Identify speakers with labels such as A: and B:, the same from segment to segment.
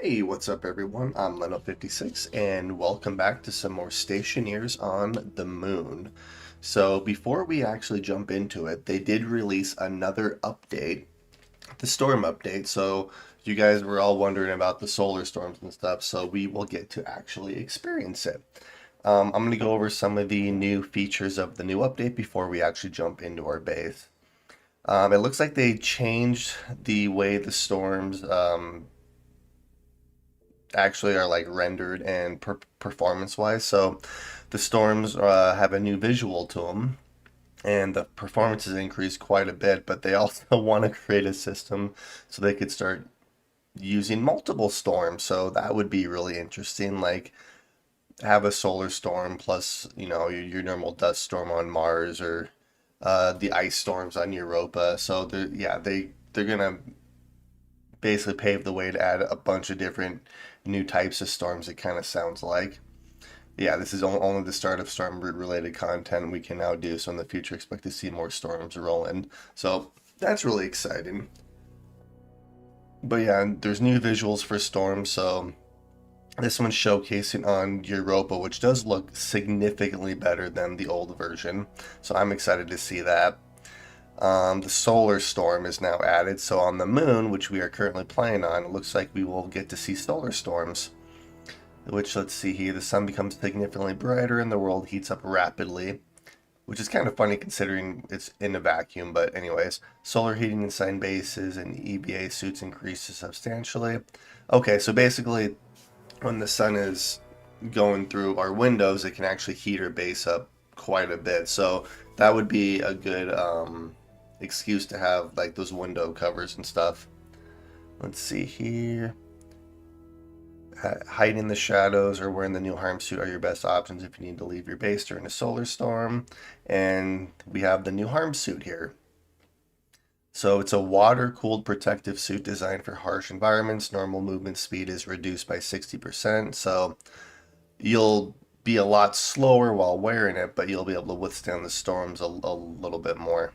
A: Hey, what's up everyone? I'm Leno56 and welcome back to some more Stationeers on the Moon. So before we actually jump into it, they did release another update, the storm update. So you guys were all wondering about the solar storms and stuff, so we will get to actually experience it. I'm going to go over some of the new features of the new update before we actually jump into our base. It looks like they changed the way the storms actually are like rendered and performance wise. So the storms have a new visual to them and the performance has increased quite a bit, but they also want to create a system so they could start using multiple storms. So that would be really interesting. Like have a solar storm plus, your normal dust storm on Mars or the ice storms on Europa. So they're gonna basically pave the way to add a bunch of different new types of storms, it kind of sounds like. Yeah, this is only the start of storm related content we can now do. So in the future, expect to see more storms rolling. So that's really exciting. But yeah, there's new visuals for storms. So this one's showcasing on Europa, which does look significantly better than the old version. So I'm excited to see that. The solar storm is now added. So on the moon, which we are currently playing on, it looks like we will get to see solar storms. Which, let's see here, the sun becomes significantly brighter and the world heats up rapidly. Which is kind of funny considering it's in a vacuum, but anyways. Solar heating inside bases and EVA suits increases substantially. Okay, so basically, when the sun is going through our windows, it can actually heat our base up quite a bit. So that would be a good excuse to have like those window covers and stuff. Let's see here. Hiding in the shadows or wearing the new harm suit are your best options if you need to leave your base during a solar storm. And we have the new harm suit here. So it's a water-cooled protective suit designed for harsh environments. Normal movement speed is reduced by 60%. So you'll be a lot slower while wearing it, but you'll be able to withstand the storms a little bit more.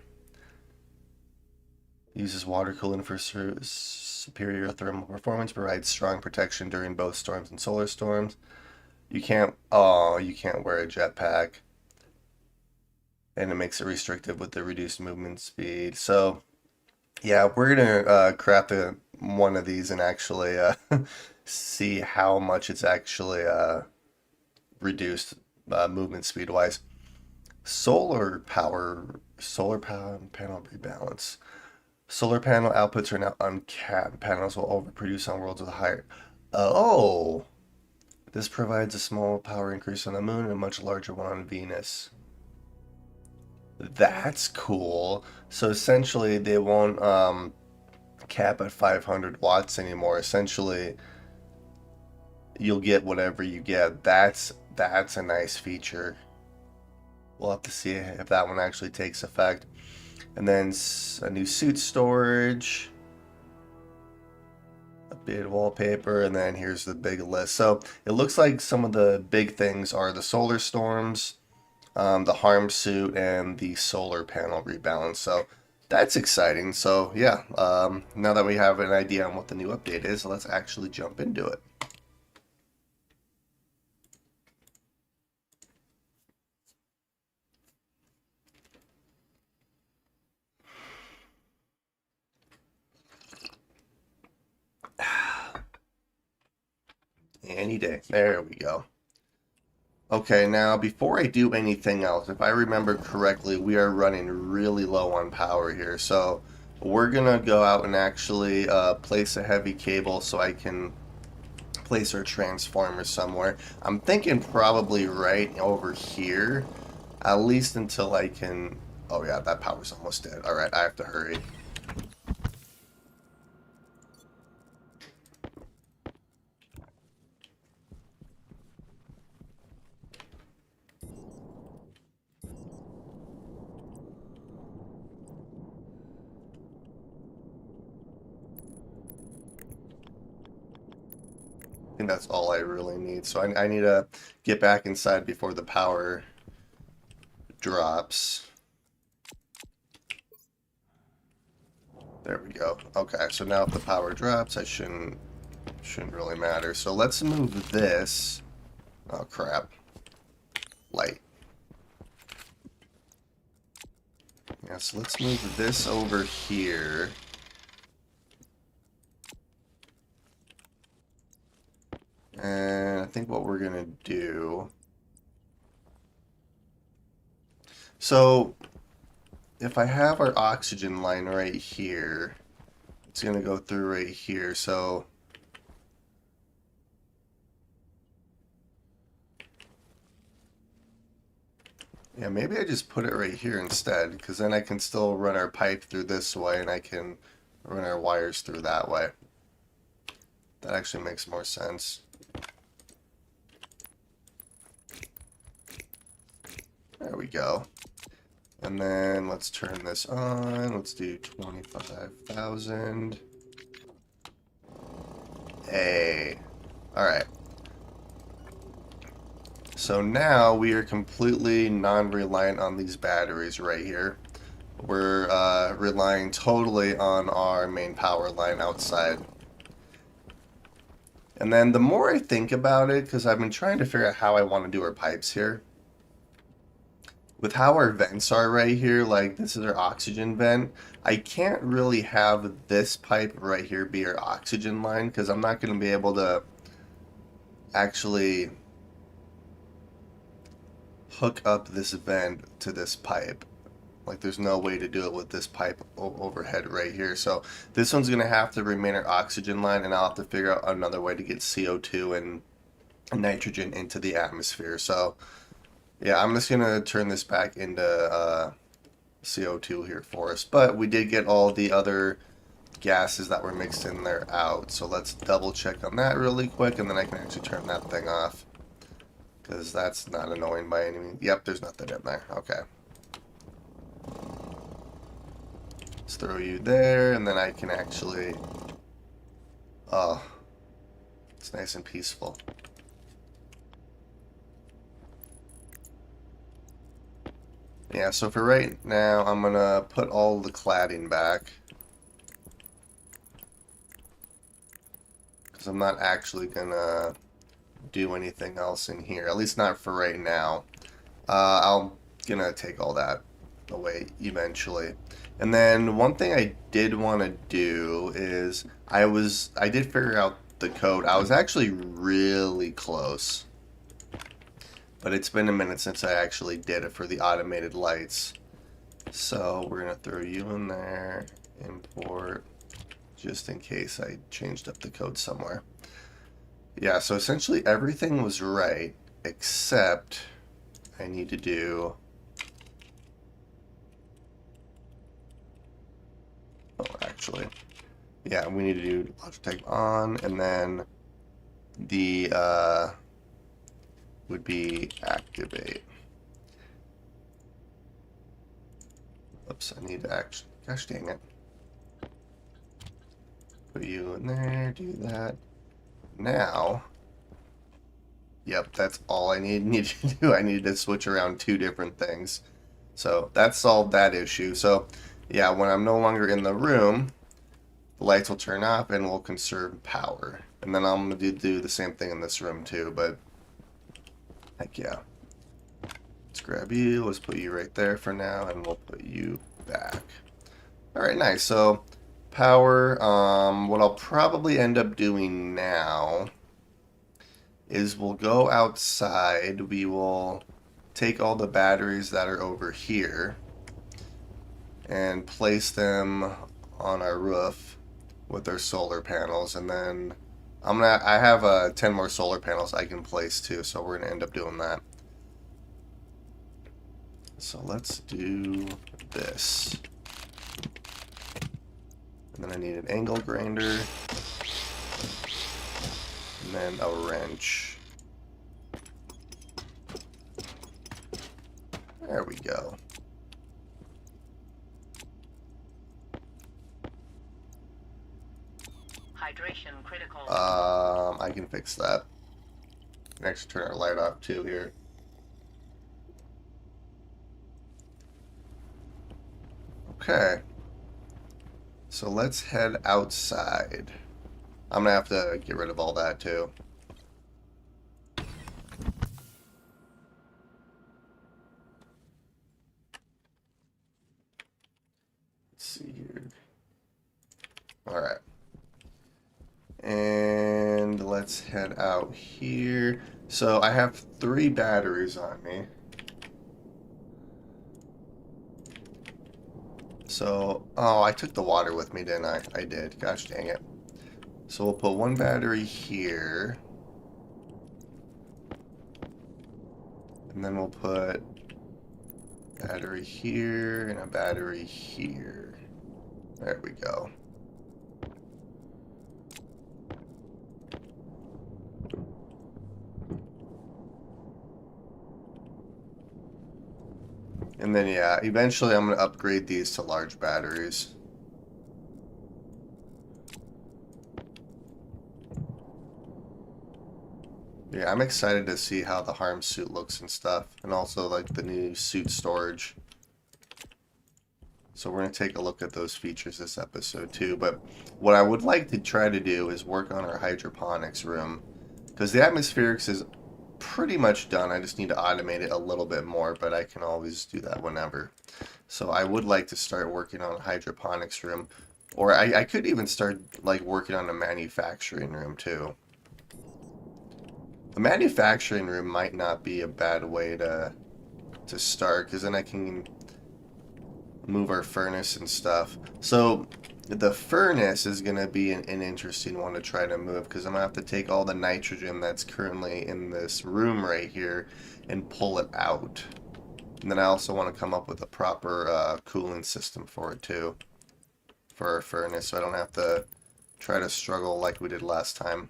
A: Uses water cooling for superior thermal performance, provides strong protection during both storms and solar storms. You can't wear a jetpack. And it makes it restrictive with the reduced movement speed. So, yeah, we're gonna craft one of these and actually see how much it's actually reduced movement speed wise. Solar power panel rebalance. Solar panel outputs are now uncapped. Panels will overproduce on worlds with higher. Oh, this provides a small power increase on the moon and a much larger one on Venus. That's cool. So essentially, they won't cap at 500 watts anymore. Essentially, you'll get whatever you get. That's a nice feature. We'll have to see if that one actually takes effect. And then a new suit storage, a bit of wallpaper, and then here's the big list. So it looks like some of the big things are the solar storms, the harm suit, and the solar panel rebalance. So that's exciting. So yeah, now that we have an idea on what the new update is, let's actually jump into it. Any day. There we go. Okay, now before I do anything else, if I remember correctly, we are running really low on power here. So we're gonna go out and actually place a heavy cable so I can place our transformer somewhere. I'm thinking probably right over here, at least until I can... Oh yeah, that power's almost dead. All right, I have to hurry. I think that's all I really need. So I need to get back inside before the power drops. There we go. Okay, so now if the power drops, I shouldn't Shouldn't really matter. So let's move this. Oh, crap. Light. Yeah, so let's move this over here. And I think what we're going to do... So, if I have our oxygen line right here, it's going to go through right here. So, yeah, maybe I just put it right here instead, because then I can still run our pipe through this way, and I can run our wires through that way. That actually makes more sense. There we go. And then let's turn this on. Let's do 25,000. Hey. Alright. So now we are completely non-reliant on these batteries right here. We're relying totally on our main power line outside. And then the more I think about it, because I've been trying to figure out how I want to do our pipes here. With how our vents are right here, like this is our oxygen vent, I can't really have this pipe right here be our oxygen line because I'm not going to be able to actually hook up this vent to this pipe. Like there's no way to do it with this pipe overhead right here. So this one's going to have to remain our oxygen line, and I'll have to figure out another way to get CO2 and nitrogen into the atmosphere. So yeah, I'm just going to turn this back into CO2 here for us. But we did get all the other gases that were mixed in there out. So let's double check on that really quick, and then I can actually turn that thing off. Because that's not annoying by any means. Yep, there's nothing in there. Okay. Let's throw you there, and then I can actually... Oh, it's nice and peaceful. Yeah, so for right now, I'm going to put all the cladding back. Because I'm not actually going to do anything else in here. At least not for right now. I'm going to take all that away eventually. And then one thing I did want to do is I did figure out the code. I was actually really close. But it's been a minute since I actually did it for the automated lights. So we're going to throw you in there, import, just in case I changed up the code somewhere. Yeah, so essentially everything was right, except I need to do... Oh, actually, yeah, we need to do Logitech on, and then the would be activate. Oops, I need to actually, gosh dang it. Put you in there, do that. Now, yep, that's all I need to do. I need to switch around two different things. So that solved that issue. So yeah, when I'm no longer in the room, the lights will turn off and we'll conserve power. And then I'm going to do the same thing in this room too, but heck yeah. Let's grab you, let's put you right there for now, and we'll put you back. Alright, nice. So power, what I'll probably end up doing now is we'll go outside, we will take all the batteries that are over here and place them on our roof with our solar panels, and then I have 10 more solar panels I can place too, so we're gonna end up doing that. So let's do this. And then I need an angle grinder, and then a wrench. There we go.
B: Hydration critical.
A: I can fix that. I can actually turn our light off too here. Okay. So let's head outside. I'm gonna have to get rid of all that too. Let's see here. All right. And let's head out here. So I have 3 batteries on me. So, oh, I took the water with me, didn't I? I did. Gosh dang it. So we'll put 1 battery here. And then we'll put battery here and a battery here. There we go. And then, yeah, eventually I'm going to upgrade these to large batteries. Yeah, I'm excited to see how the harm suit looks and stuff. And also, like, the new suit storage. So we're going to take a look at those features this episode, too. But what I would like to try to do is work on our hydroponics room. Because the atmospherics is pretty much done. I just need to automate it a little bit more, but I can always do that whenever. So I would like to start working on a hydroponics room, or I could even start like working on a manufacturing room too. A manufacturing room might not be a bad way to start, because then I can move our furnace and stuff. So the furnace is going to be an interesting one to try to move, because I'm going to have to take all the nitrogen that's currently in this room right here and pull it out. And then I also want to come up with a proper cooling system for it too, for our furnace, so I don't have to try to struggle like we did last time.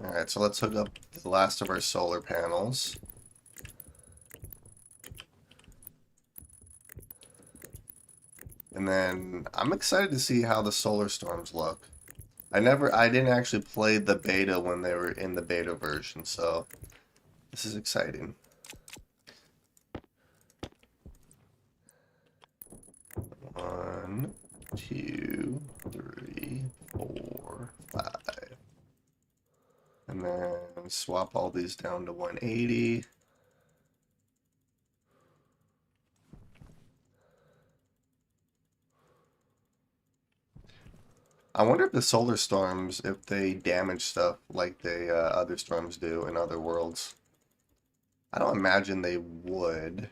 A: Alright, so let's hook up the last of our solar panels. And then I'm excited to see how the solar storms look. I didn't actually play the beta when they were in the beta version, so this is exciting. One, two, three, four, five. And then swap all these down to 180. I wonder if the solar storms, if they damage stuff like the other storms do in other worlds. I don't imagine they would,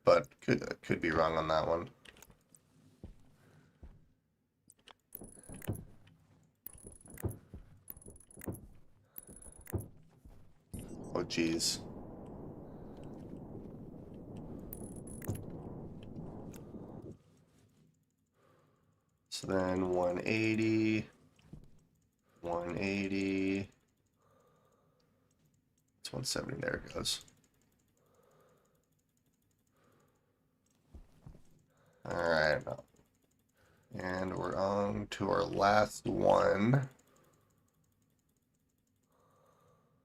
A: but could be wrong on that one. Oh, geez. So then 180, 180. It's 170. There it goes. All right. And we're on to our last one.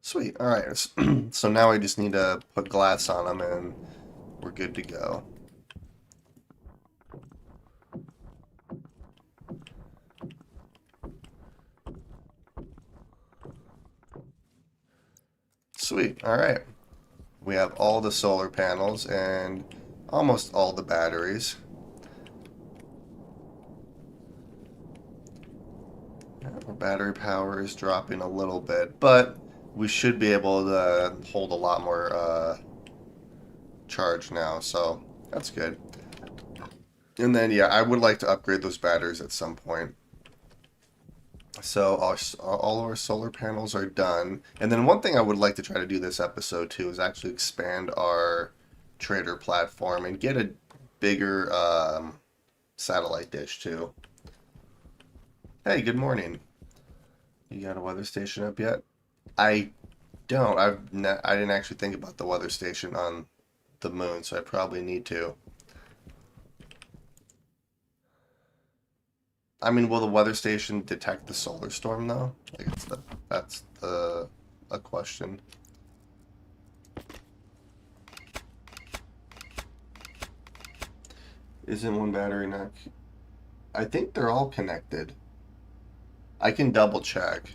A: Sweet. All right. So now I just need to put glass on them and we're good to go. Sweet. All right. We have all the solar panels and almost all the batteries. Our battery power is dropping a little bit, but we should be able to hold a lot more charge now, so that's good. And then, yeah, I would like to upgrade those batteries at some point. So all of our solar panels are done. And then one thing I would like to try to do this episode too is actually expand our trader platform and get a bigger satellite dish too. Hey, good morning. You got a weather station up yet? I don't. I didn't actually think about the weather station on the moon, so I probably need to. I mean, will the weather station detect the solar storm though? Like that's the a question. Isn't one battery not? I think they're all connected. I can double check.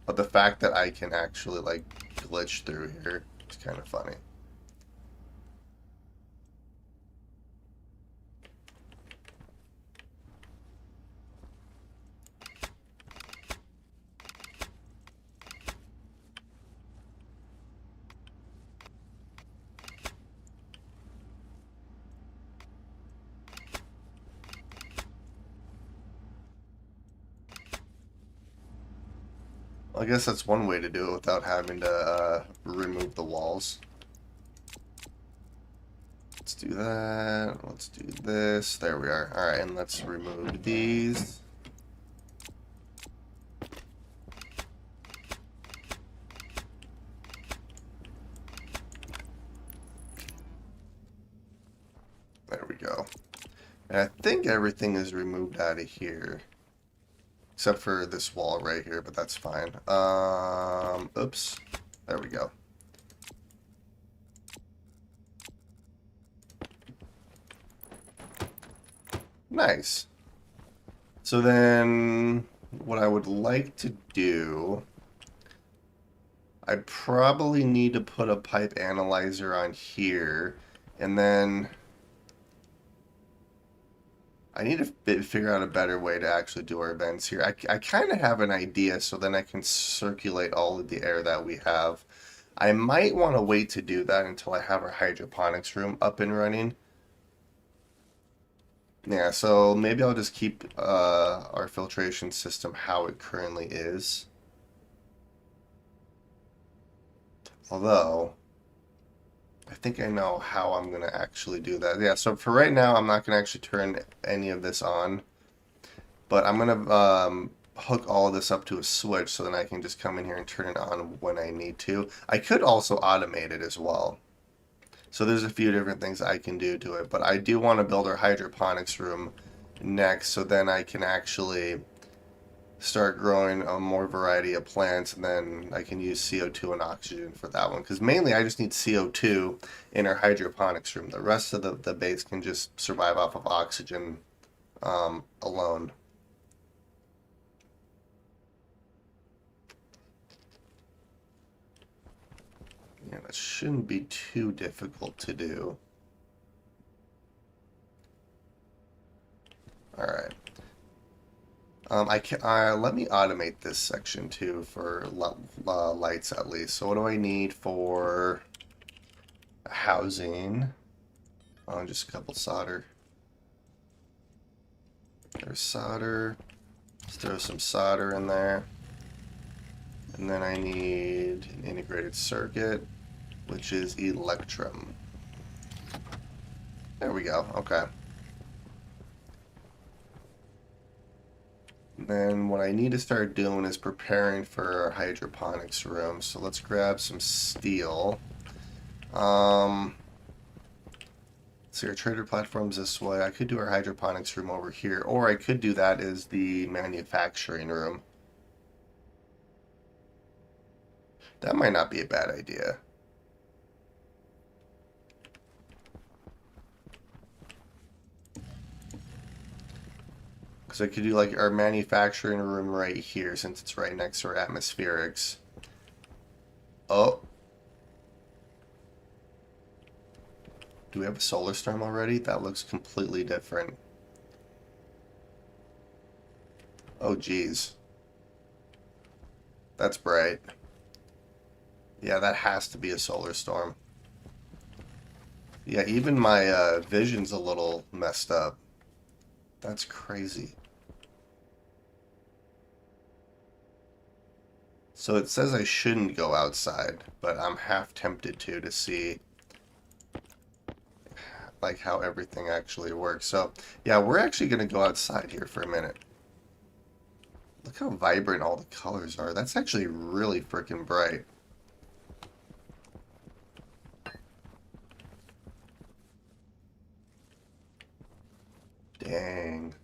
A: But the fact that I can actually like glitch through here is kind of funny. I guess that's one way to do it without having to remove the walls. Let's do that. Let's do this. There we are. Alright, and let's remove these. There we go. And I think everything is removed out of here. Except for this wall right here, but that's fine. Oops. There we go. Nice. So then, what I would like to do, I probably need to put a pipe analyzer on here, and then I need to figure out a better way to actually do our vents here. I kind of have an idea, so then I can circulate all of the air that we have. I might want to wait to do that until I have our hydroponics room up and running. Yeah, so maybe I'll just keep our filtration system how it currently is. Although, I think I know how I'm going to actually do that. Yeah, so for right now, I'm not going to actually turn any of this on. But I'm going to hook all of this up to a switch so then I can just come in here and turn it on when I need to. I could also automate it as well. So there's a few different things I can do to it. But I do want to build our hydroponics room next so then I can actually start growing a more variety of plants, and then I can use CO2 and oxygen for that one. Because mainly I just need CO2 in our hydroponics room. The rest of the base can just survive off of oxygen alone. Yeah, that shouldn't be too difficult to do. All right. Let me automate this section too for lights at least. So what do I need for housing? Oh, just a couple solder. There's solder. Let's throw some solder in there. And then I need an integrated circuit, which is electrum. There we go. Okay. Then what I need to start doing is preparing for our hydroponics room. So let's grab some steel. So our trader platform's this way. I could do our hydroponics room over here, or I could do that as the manufacturing room. That might not be a bad idea. Because I could do like our manufacturing room right here since it's right next to our atmospherics. Oh. Do we have a solar storm already? That looks completely different. Oh, geez. That's bright. Yeah, that has to be a solar storm. Yeah, even my vision's a little messed up. That's crazy. So it says I shouldn't go outside, but I'm half tempted to see like how everything actually works. So yeah, we're actually gonna go outside here for a minute. Look how vibrant all the colors are. That's actually really freaking bright. Dang.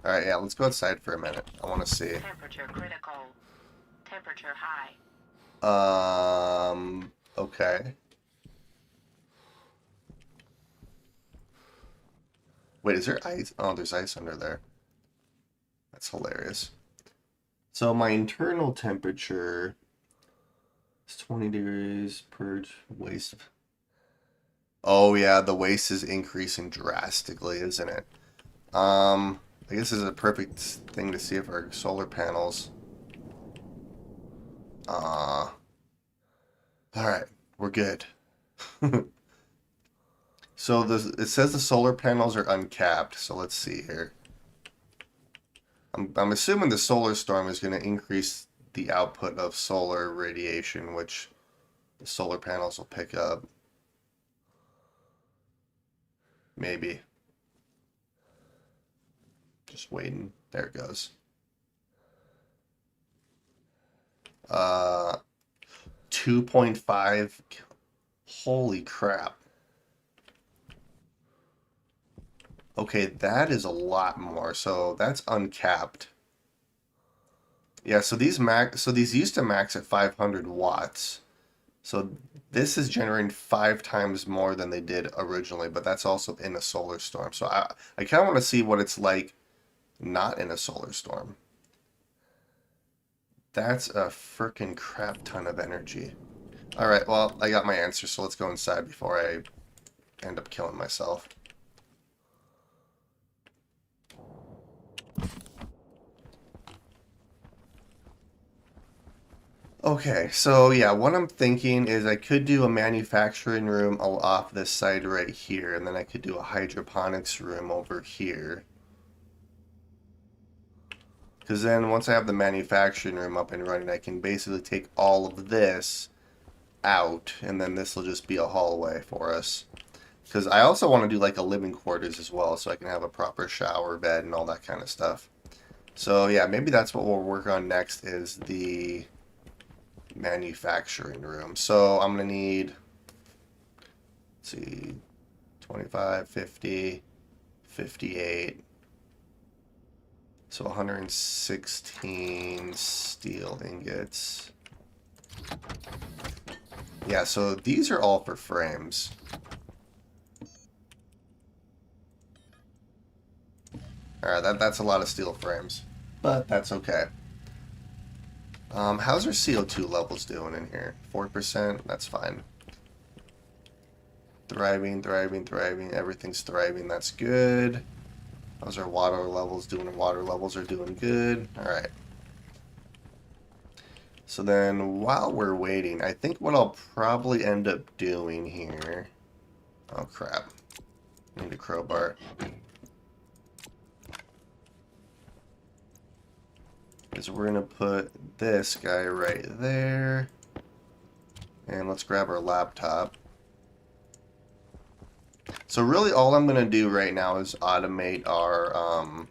A: Alright, yeah, let's go outside for a minute. I want to see.
B: Temperature critical. Temperature high.
A: Okay. Wait, is there ice? Oh, there's ice under there. That's hilarious. So my internal temperature is 20 degrees per waste. Oh yeah, the waste is increasing drastically, isn't it? I guess this is a perfect thing to see if our solar panels. Uh, all right, we're good. So it says the solar panels are uncapped. So let's see here. I'm assuming the solar storm is going to increase the output of solar radiation, which the solar panels will pick up. Maybe. Just waiting. There it goes. Uh, 2.5. Holy crap. Okay, that is a lot more. So that's uncapped. Yeah, so these used to max at 500 watts. So this is generating 5 times more than they did originally, but that's also in a solar storm. So I kind of want to see what it's like not in a solar storm. That's a freaking crap ton of energy. All right, well, I got my answer, so let's go inside before I end up killing myself. Okay, so yeah, what I'm thinking is I could do a manufacturing room off this side right here, and then I could do a hydroponics room over here. Because then once I have the manufacturing room up and running, I can basically take all of this out, and then this will just be a hallway for us. Because I also want to do like a living quarters as well, so I can have a proper shower, bed, and all that kind of stuff. So yeah, maybe that's what we'll work on next is the manufacturing room. So I'm going to need, let's see, 25, 50, 58. So 116 steel ingots. Yeah, so these are all for frames. Alright, that's a lot of steel frames. But that's okay. How's our CO2 levels doing in here? 4%? That's fine. Thriving, thriving, thriving. Everything's thriving. That's good. How's our water levels doing? Water levels are doing good. Alright. So then, while we're waiting, I think what I'll probably end up doing here... Oh, crap. I need a crowbar. Is we're going to put this guy right there. And let's grab our laptop. So really all I'm going to do right now is automate our...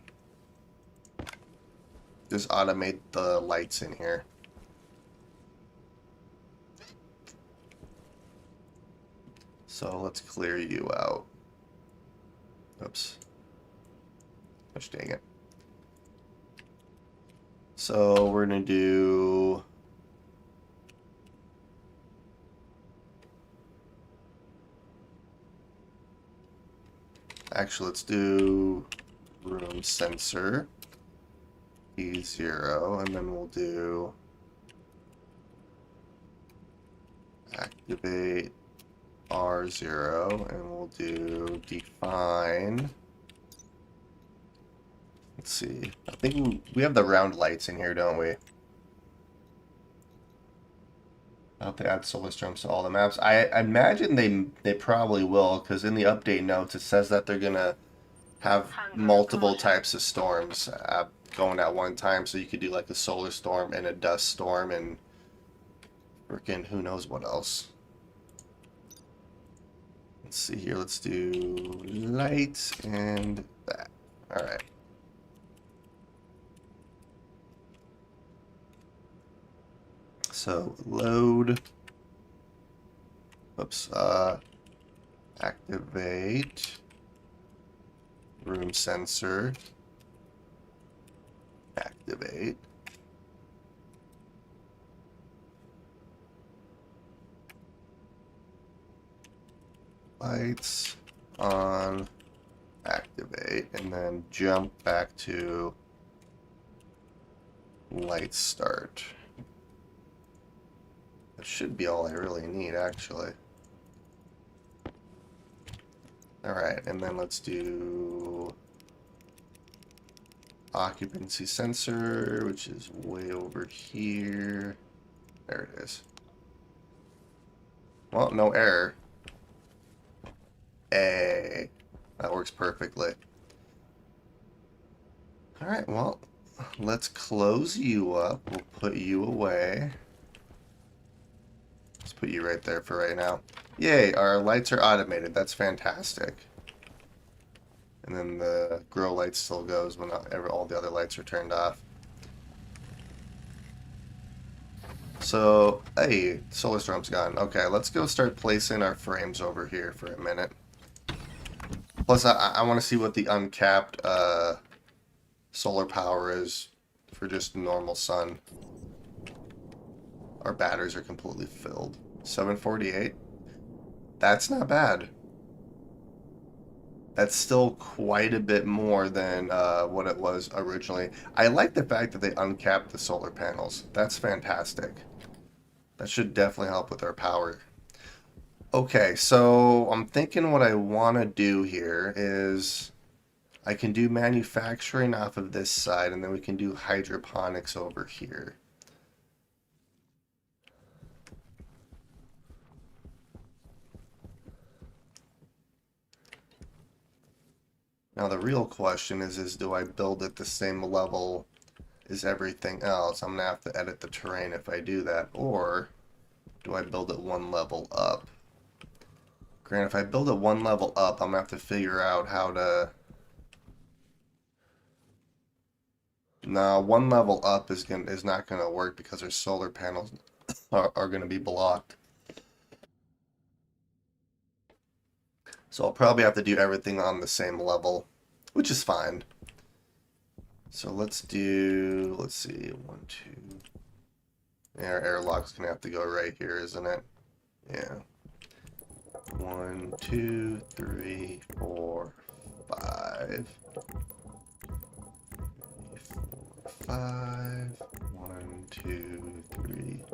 A: just automate the lights in here. So let's clear you out. Oops. Gosh dang it. So we're going to do... Actually, let's do room sensor E0, and then we'll do activate R0, and we'll do define. Let's see. I think we have the round lights in here, don't we? I hope they add solar storms to all the maps. I imagine they probably will, because in the update notes it says that they're gonna have multiple types of storms going at one time, so you could do like a solar storm and a dust storm and freaking who knows what else. Let's see here. Let's do lights and that. All right. So load. Oops. Activate room sensor. Activate. Lights on. Activate. activate, and then jump back to light start. That should be all I really need, actually. Alright, and then let's do occupancy sensor, which is way over here. There it is. Well, no error. Hey, that works perfectly. Alright, well, let's close you up. We'll put you away. Let's put you right there for right now. Yay, our lights are automated. That's fantastic. And then the grow light still goes when all the other lights are turned off. So, hey, solar storm's gone. Okay, let's go start placing our frames over here for a minute. Plus, I want to see what the uncapped solar power is for just normal sun. Our batteries are completely filled. 748. That's not bad. That's still quite a bit more than what it was originally. I like the fact that they uncapped the solar panels. That's fantastic. That should definitely help with our power. Okay, so I'm thinking what I want to do here is I can do manufacturing off of this side, and then we can do hydroponics over here. Now the real question is do I build it the same level as everything else? I'm gonna have to edit the terrain if I do that, or do I build it one level up? Granted, if I build it one level up, I'm gonna have to figure out how to. No, one level up is not gonna work because our solar panels are gonna be blocked. So I'll probably have to do everything on the same level, which is fine. So let's see, 1, 2. Yeah, our airlock's gonna have to go right here, isn't it? Yeah. 1, 2, 3, 4, 5. 5. 1, 2, 3.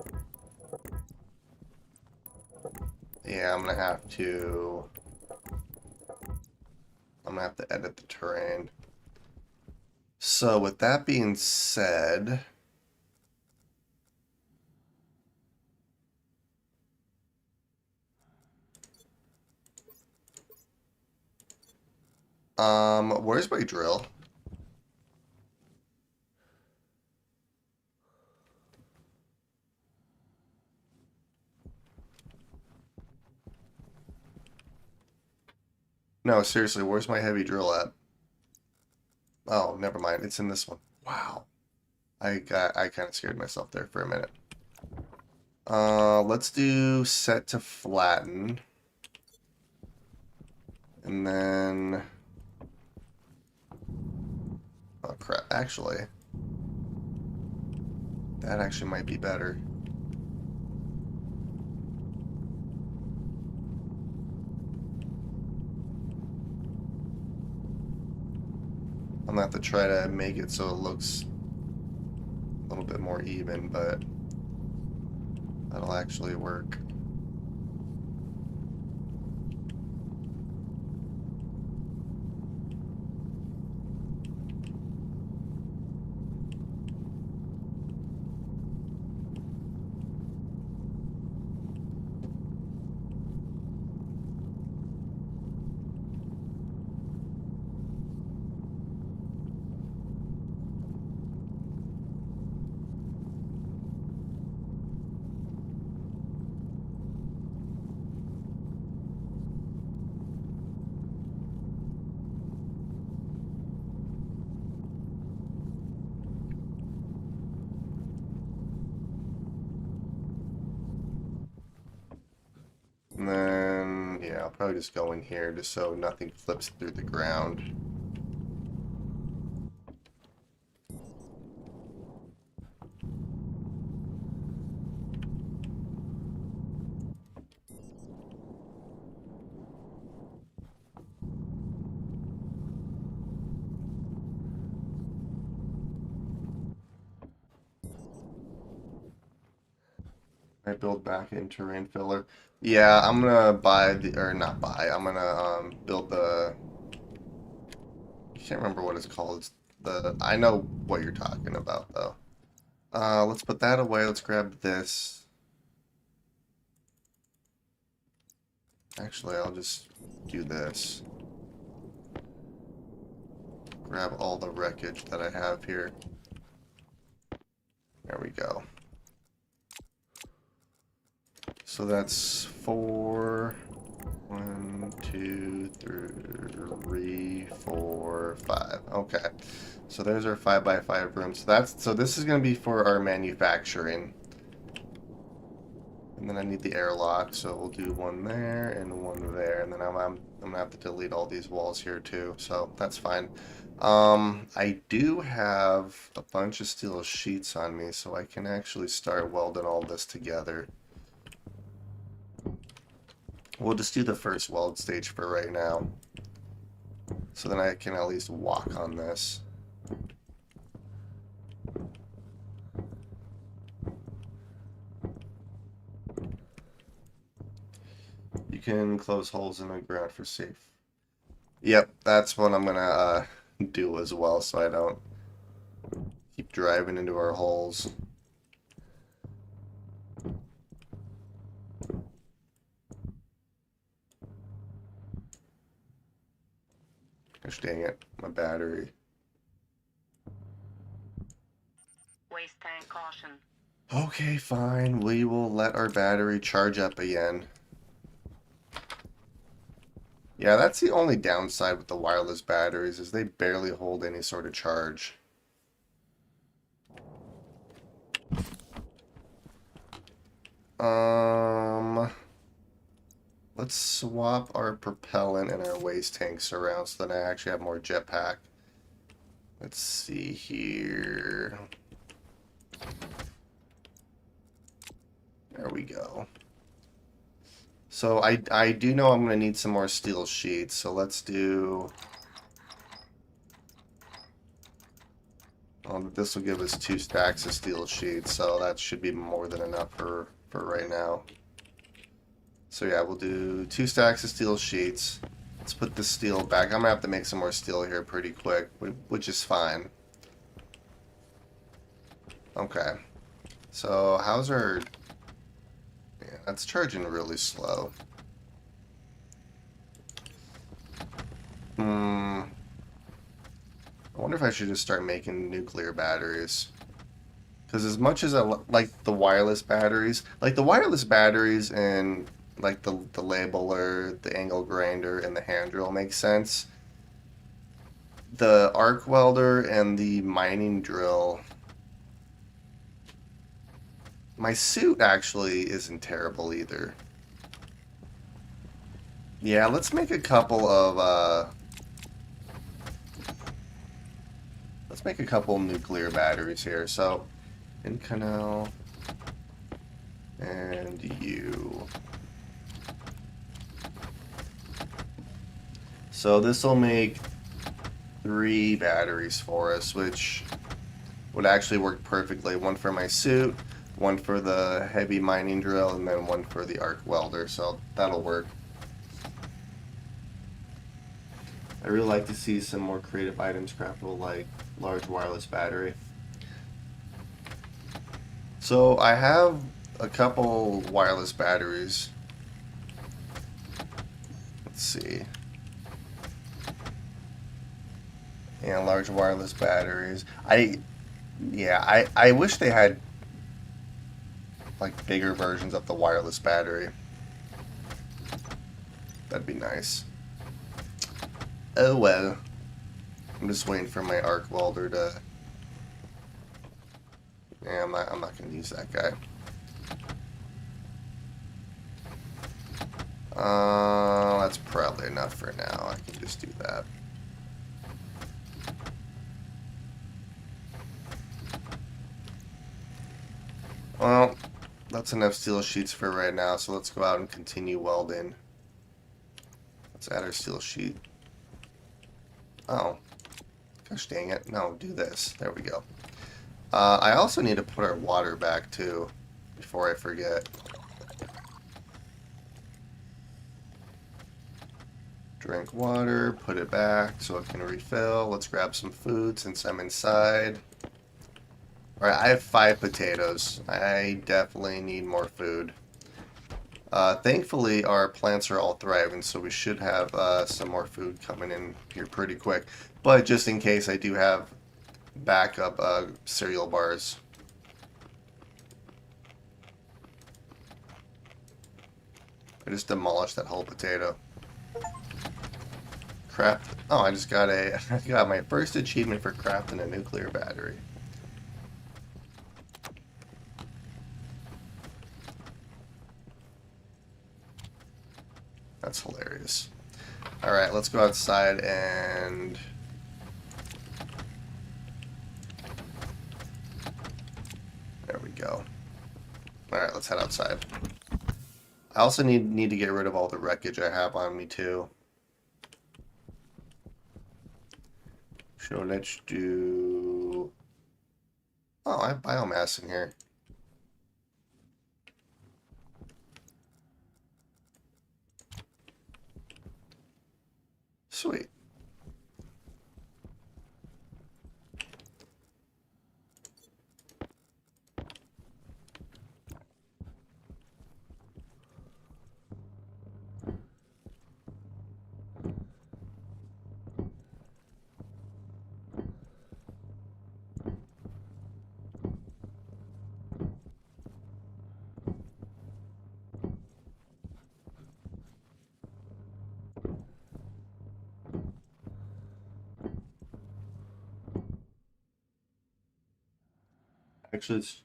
A: Yeah, I'm gonna have to edit the terrain. So with that being said, where's my drill? No, seriously, where's my heavy drill at? Oh, never mind. It's in this one. Wow. I kind of scared myself there for a minute. Let's do set to flatten. And then... Oh, crap. Actually, that actually might be better. I'm gonna have to try to make it so it looks a little bit more even, but that'll actually work. And then, yeah, I'll probably just go in here just so nothing flips through the ground. I build back in terrain filler. Yeah, I'm gonna buy the, or not buy, I'm gonna build the, I can't remember what it's called. It's the, I know what you're talking about though. Let's put that away. Let's grab this. Actually, I'll just do this. Grab all the wreckage that I have here. There we go. So that's 4, 1, 2, 3, 4, 5. Okay. So there's our 5x5 room. So this is going to be for our manufacturing. And then I need the airlock, so we'll do one there and one there, and then I'm gonna have to delete all these walls here too, so that's fine. I do have a bunch of steel sheets on me, so I can actually start welding all this together. We'll just do the first weld stage for right now, so then I can at least walk on this. You can close holes in the ground for safe. Yep, that's what I'm gonna do as well, so I don't keep driving into our holes. Gosh dang it, my battery.
B: Waste tank caution.
A: Okay, fine. We will let our battery charge up again. Yeah, that's the only downside with the wireless batteries is they barely hold any sort of charge. Let's swap our propellant and our waste tanks around so that I actually have more jetpack. Let's see here. There we go. So I do know I'm going to need some more steel sheets, so let's do... this will give us 2 stacks of steel sheets, so that should be more than enough for right now. So yeah, we'll do 2 stacks of steel sheets. Let's put the steel back. I'm going to have to make some more steel here pretty quick, which is fine. Okay. So how's our... Yeah, that's charging really slow. I wonder if I should just start making nuclear batteries. Because as much as I like the wireless batteries, and like the labeler, the angle grinder, and the hand drill make sense. The arc welder and the mining drill. My suit actually isn't terrible either. Yeah, let's make a couple of let's make a couple nuclear batteries here. So, Inconel and you. So this will make 3 batteries for us, which would actually work perfectly. One for my suit, one for the heavy mining drill, and then one for the arc welder. So that'll work. I really like to see some more creative items craftable, like large wireless battery. So I have a couple wireless batteries. Let's see. And large wireless batteries. I wish they had like bigger versions of the wireless battery. That'd be nice. Oh well. I'm just waiting for my arc welder to... Yeah, I'm not gonna use that guy. That's probably enough for now. I can just do that. Well, that's enough steel sheets for right now, so let's go out and continue welding. Let's add our steel sheet. Oh. Gosh dang it. No, do this. There we go. I also need to put our water back, too. before I forget. Drink water, put it back so it can refill. Let's grab some food since I'm inside. Alright, I have 5 potatoes. I definitely need more food. Thankfully, our plants are all thriving, so we should have some more food coming in here pretty quick. But just in case, I do have backup cereal bars. I just demolished that whole potato. Craft. Oh, I just got a. I got my first achievement for crafting a nuclear battery. That's hilarious. All right, let's go outside and. There we go. All right, let's head outside. I also need to get rid of all the wreckage I have on me too. So let's do. Oh, I have biomass in here. Sweet. Actually, it's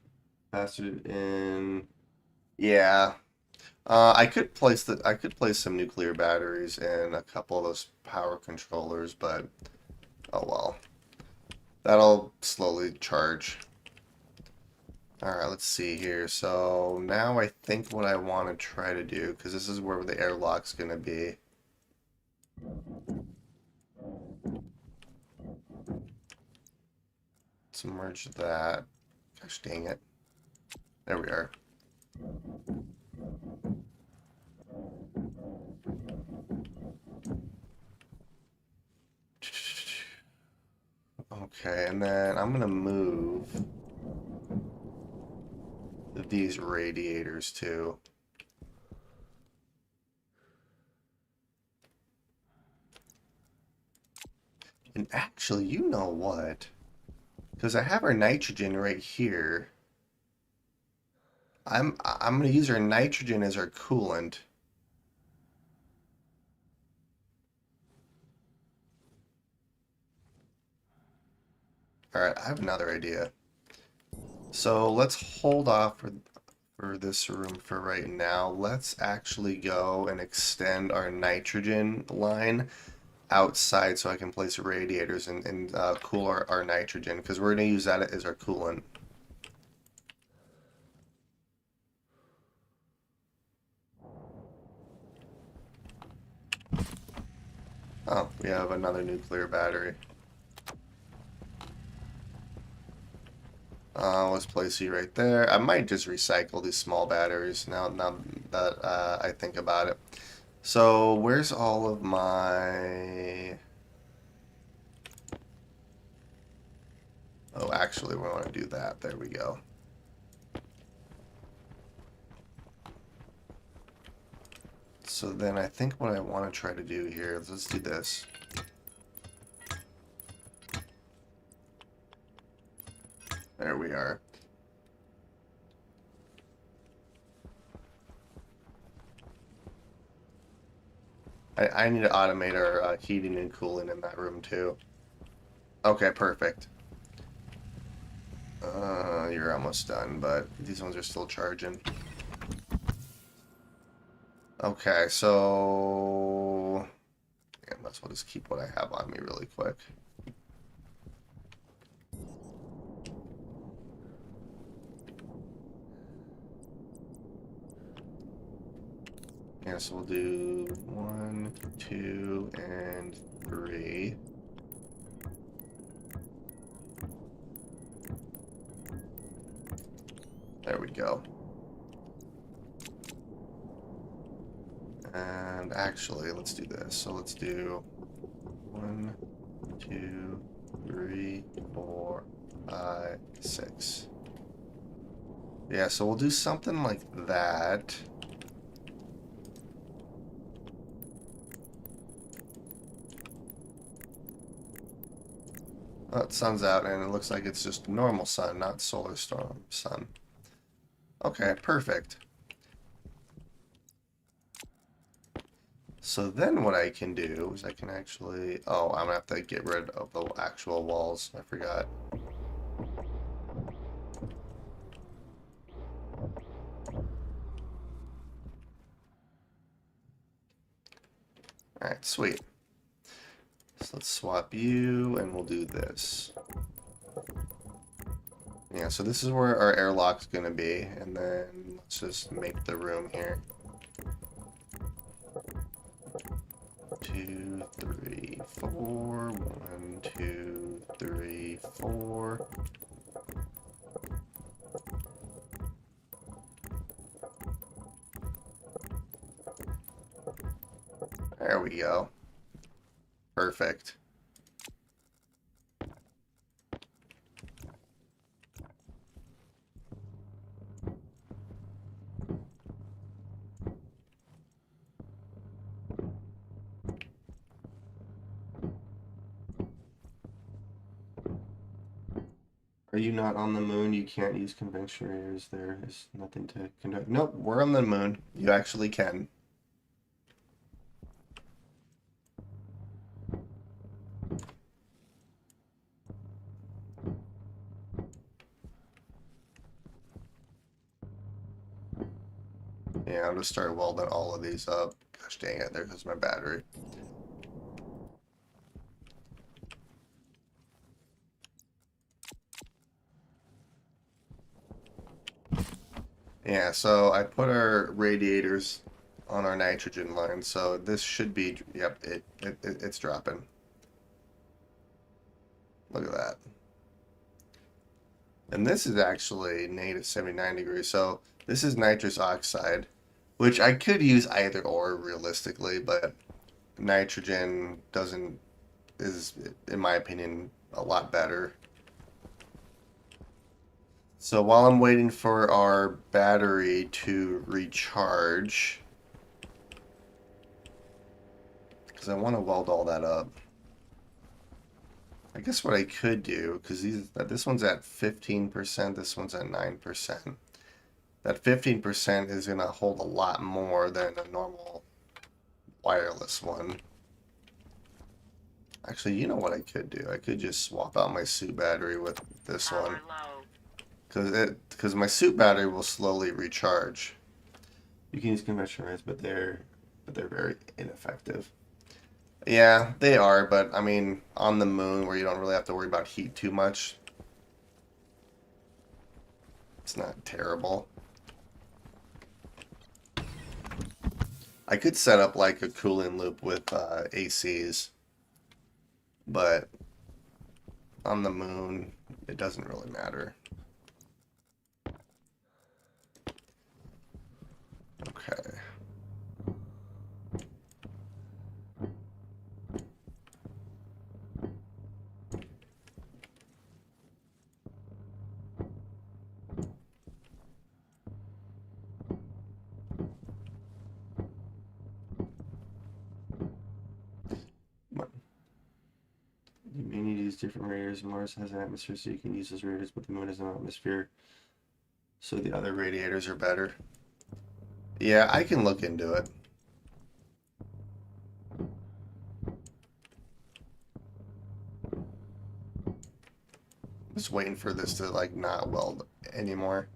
A: faster in. Yeah. I could place some nuclear batteries in a couple of those power controllers, but oh well. That'll slowly charge. Alright, let's see here. So now I think what I want to try to do, because this is where the airlock's going to be. Let's merge that. Gosh dang it. There we are. Okay, and then I'm going to move these radiators too. And actually, you know what? Because I have our nitrogen right here. I'm gonna use our nitrogen as our coolant. Alright, I have another idea. So let's hold off for this room for right now. Let's actually go and extend our nitrogen line outside so I can place radiators and cool our nitrogen because we're going to use that as our coolant. Oh, we have another nuclear battery. Let's place you right there. I might just recycle these small batteries now that I think about it. So where's all of my... Oh, actually, we want to do that. There we go. So then I think what I want to try to do here is let's do this. There we are. I need to automate our heating and cooling in that room too. Okay, perfect. You're almost done, but these ones are still charging. Okay, so yeah, might as well just keep what I have on me really quick. Yeah, so we'll do 1, 2, and 3. There we go. And actually, let's do this. So let's do 1, 2, 3, 4, 5, 6. Yeah, so we'll do something like that. Oh, the sun's out, and it looks like it's just normal sun, not solar storm sun. Okay, perfect. So then what I can do is I can actually... Oh, I'm gonna have to get rid of the actual walls. I forgot. Alright, sweet. So let's swap you, and we'll do this. Yeah, so this is where our airlock's gonna be, and then let's just make the room here. 2, 3, 4. 1, 2, 3, 4. There we go. Perfect. Are you not on the moon? You can't use convention radiators. There is nothing to conduct. Nope, we're on the moon. You actually can. Yeah, I'm gonna start welding all of these up. Gosh dang it, there goes my battery. Yeah, so I put our radiators on our nitrogen line, so this should be, yep, it's dropping. Look at that. And this is actually negative 79 degrees, so this is nitrous oxide, which I could use either or realistically, but nitrogen doesn't, is, in my opinion, a lot better. So while I'm waiting for our battery to recharge, because I want to weld all that up. I guess what I could do, because this one's at 15%, this one's at 9%. That 15% is going to hold a lot more than a normal wireless one. Actually, you know what I could do? I could just swap out my suit battery with this one. Because my suit battery will slowly recharge. You can use conventional rays, but they're very ineffective. Yeah, they are, but I mean, on the moon where you don't really have to worry about heat too much, it's not terrible. I could set up like a cooling loop with ACs, but on the moon, it doesn't really matter. Okay. You may need to use different radiators. Mars has an atmosphere, so you can use those radiators, but the moon has no atmosphere, so the other radiators are better. Yeah, I can look into it. Just waiting for this to like not weld anymore.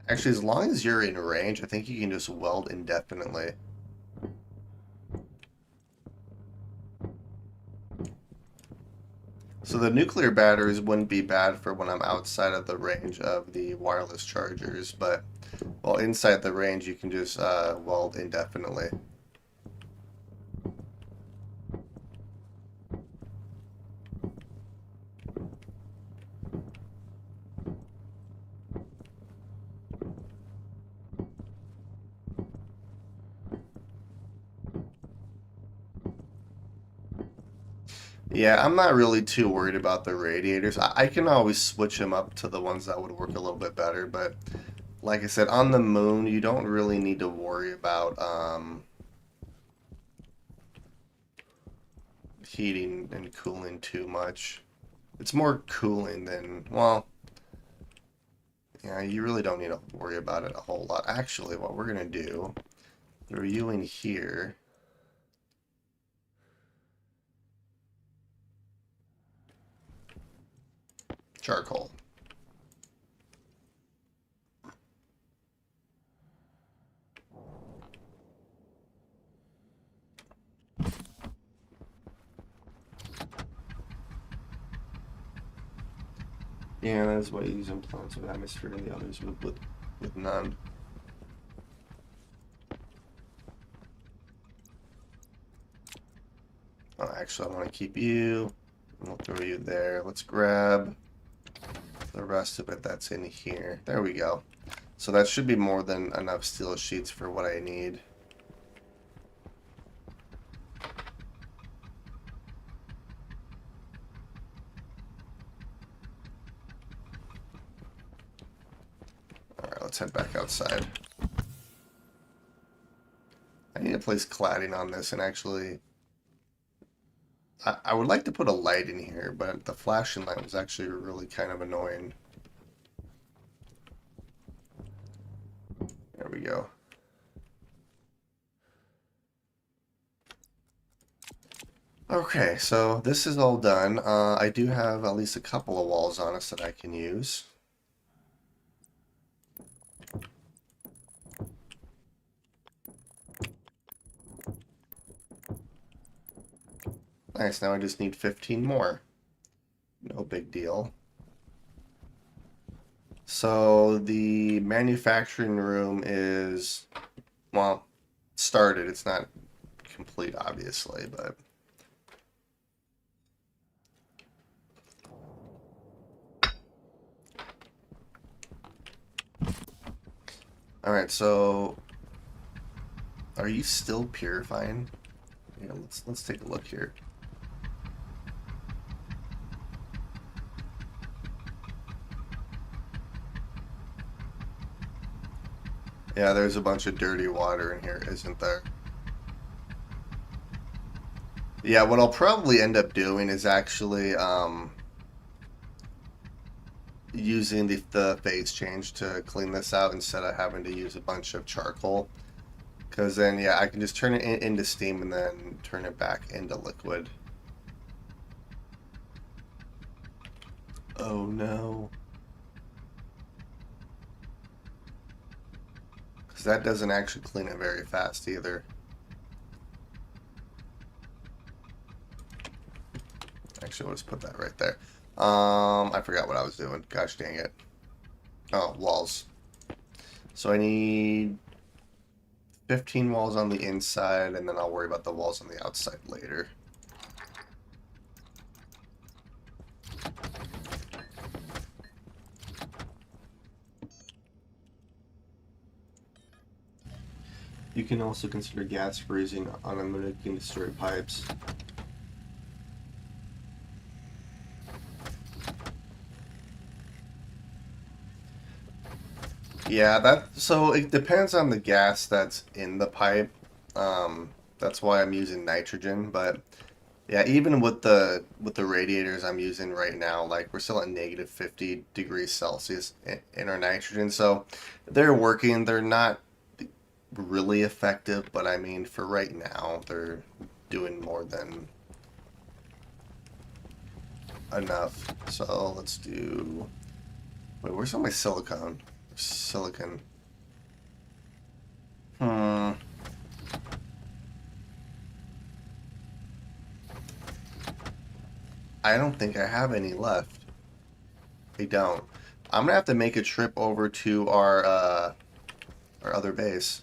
A: Actually, as long as you're in range, I think you can just weld indefinitely. So the nuclear batteries wouldn't be bad for when I'm outside of the range of the wireless chargers, but while inside the range, you can just weld indefinitely. Yeah, I'm not really too worried about the radiators. I can always switch them up to the ones that would work a little bit better, but like I said, on the moon, you don't really need to worry about heating and cooling too much. It's more cooling than, well, yeah, you really don't need to worry about it a whole lot. Actually, what we're gonna do, throw you in here. Charcoal. Yeah, that's why you use plants with atmosphere and the others with none. Oh, actually, I want to keep you. We'll throw you there. Let's grab the rest of it that's in here. There we go. So that should be more than enough steel sheets for what I need. Alright, let's head back outside. I need to place cladding on this and actually... I would like to put a light in here, but the flashing light was actually really kind of annoying. There we go. Okay, so this is all done. I do have at least a couple of walls on us that I can use. Nice, now I just need 15 more. No big deal. So the manufacturing room is, well, started. It's not complete, obviously, but... Alright, so are you still purifying? Yeah, let's take a look here. Yeah, there's a bunch of dirty water in here, isn't there? Yeah, what I'll probably end up doing is actually using the phase change to clean this out instead of having to use a bunch of charcoal. Because then, yeah, I can just turn it into steam and then turn it back into liquid. Oh no. Because that doesn't actually clean it very fast either. Actually, let's put that right there. I forgot what I was doing. Gosh dang it. Oh, walls. So I need 15 walls on the inside, and then I'll worry about the walls on the outside later. You can also consider gas freezing on unlimited destroyed pipes. Yeah, so it depends on the gas that's in the pipe. That's why I'm using nitrogen, but yeah, even with the radiators I'm using right now, like we're still at negative 50 degrees Celsius in our nitrogen. So they're working, they're not really effective, but I mean for right now, they're doing more than enough. So let's do, wait, where's all my silicone? Silicon. Hmm. I don't think I have any left. I don't. I'm gonna have to make a trip over to our other base.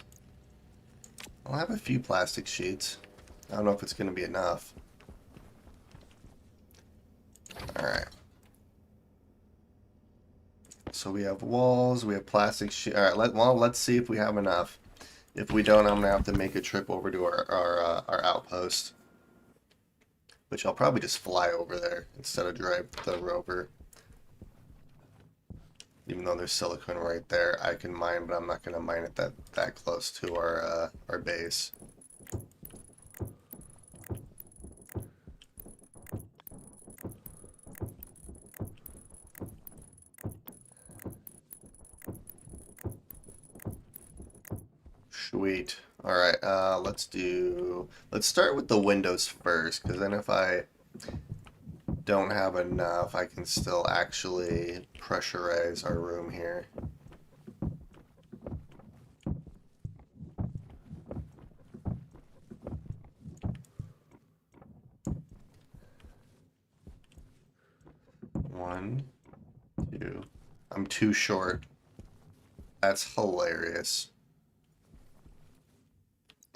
A: I'll have a few plastic sheets. I don't know if it's gonna be enough. Alright. So we have walls, we have plastic sheet. Alright, let's see if we have enough. If we don't, I'm gonna have to make a trip over to our outpost. Which I'll probably just fly over there instead of drive the rover. Even though there's silicone right there, I can mine, but I'm not gonna mine it that close to our base. Sweet. Alright, let's start with the windows first, because then if I don't have enough, I can still actually pressurize our room here. One, two. I'm too short. That's hilarious.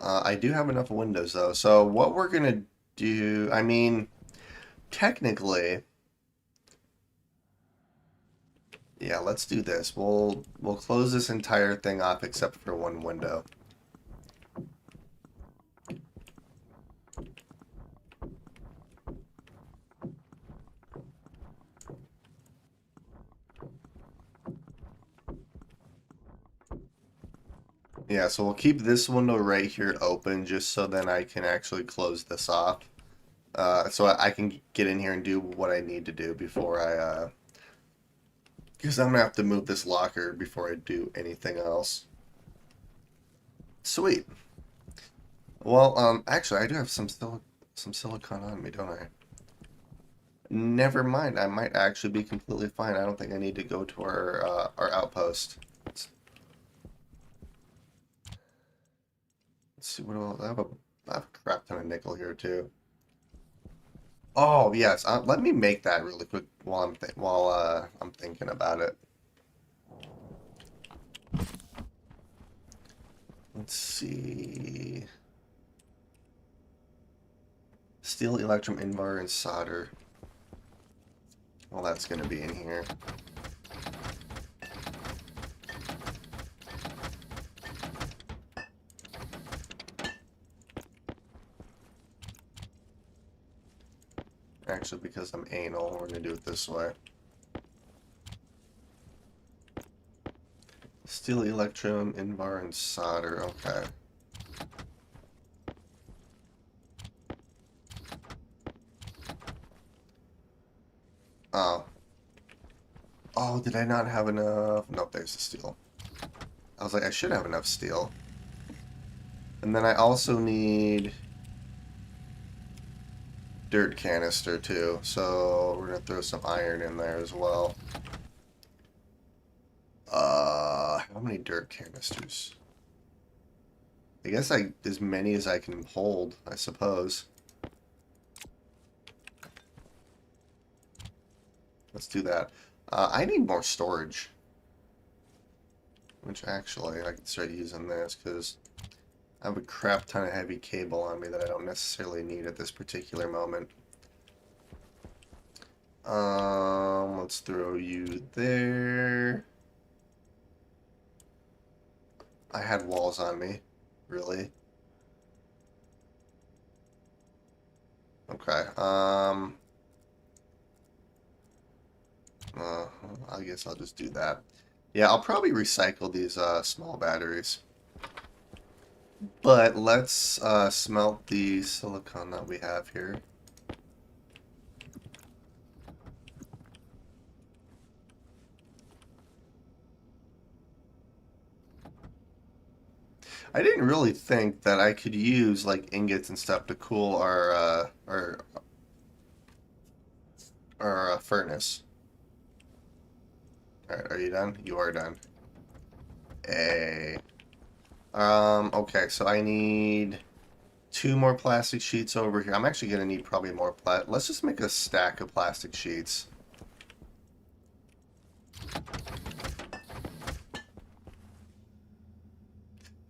A: I do have enough windows though, so what we're gonna do, I mean, technically, yeah, let's do this. We'll close this entire thing off except for one window. Yeah, so we'll keep this window right here open just so then I can actually close this off. So I can get in here and do what I need to do before because I'm gonna have to move this locker before I do anything else. Sweet. Well, actually, I do have some silicone on me, don't I? Never mind. I might actually be completely fine. I don't think I need to go to our outpost. Let's see what else. I have a crap ton of nickel here too. Oh yes, let me make that really quick while I'm thinking about it. Let's see. Steel, electrum, invar, and solder. Well, that's gonna be in here. Actually, because I'm anal, we're gonna do it this way. Steel, electrum, invar, and solder. Okay. Oh. Oh, did I not have enough? Nope, there's the steel. I was like, I should have enough steel. And then I also need dirt canister too, so we're gonna throw some iron in there as well. How many dirt canisters? I guess as many as I can hold, I suppose. Let's do that. I need more storage. Which actually, I can start using this because I have a crap ton of heavy cable on me that I don't necessarily need at this particular moment. Let's throw you there. I had walls on me. Really? Okay. Uh, I guess I'll just do that. Yeah, I'll probably recycle these small batteries. But let's smelt the silicone that we have here. I didn't really think that I could use like ingots and stuff to cool our furnace. All right, are you done? You are done. A. Okay, so I need Two more plastic sheets over here. I'm actually going to need probably more Let's just make a stack of plastic sheets.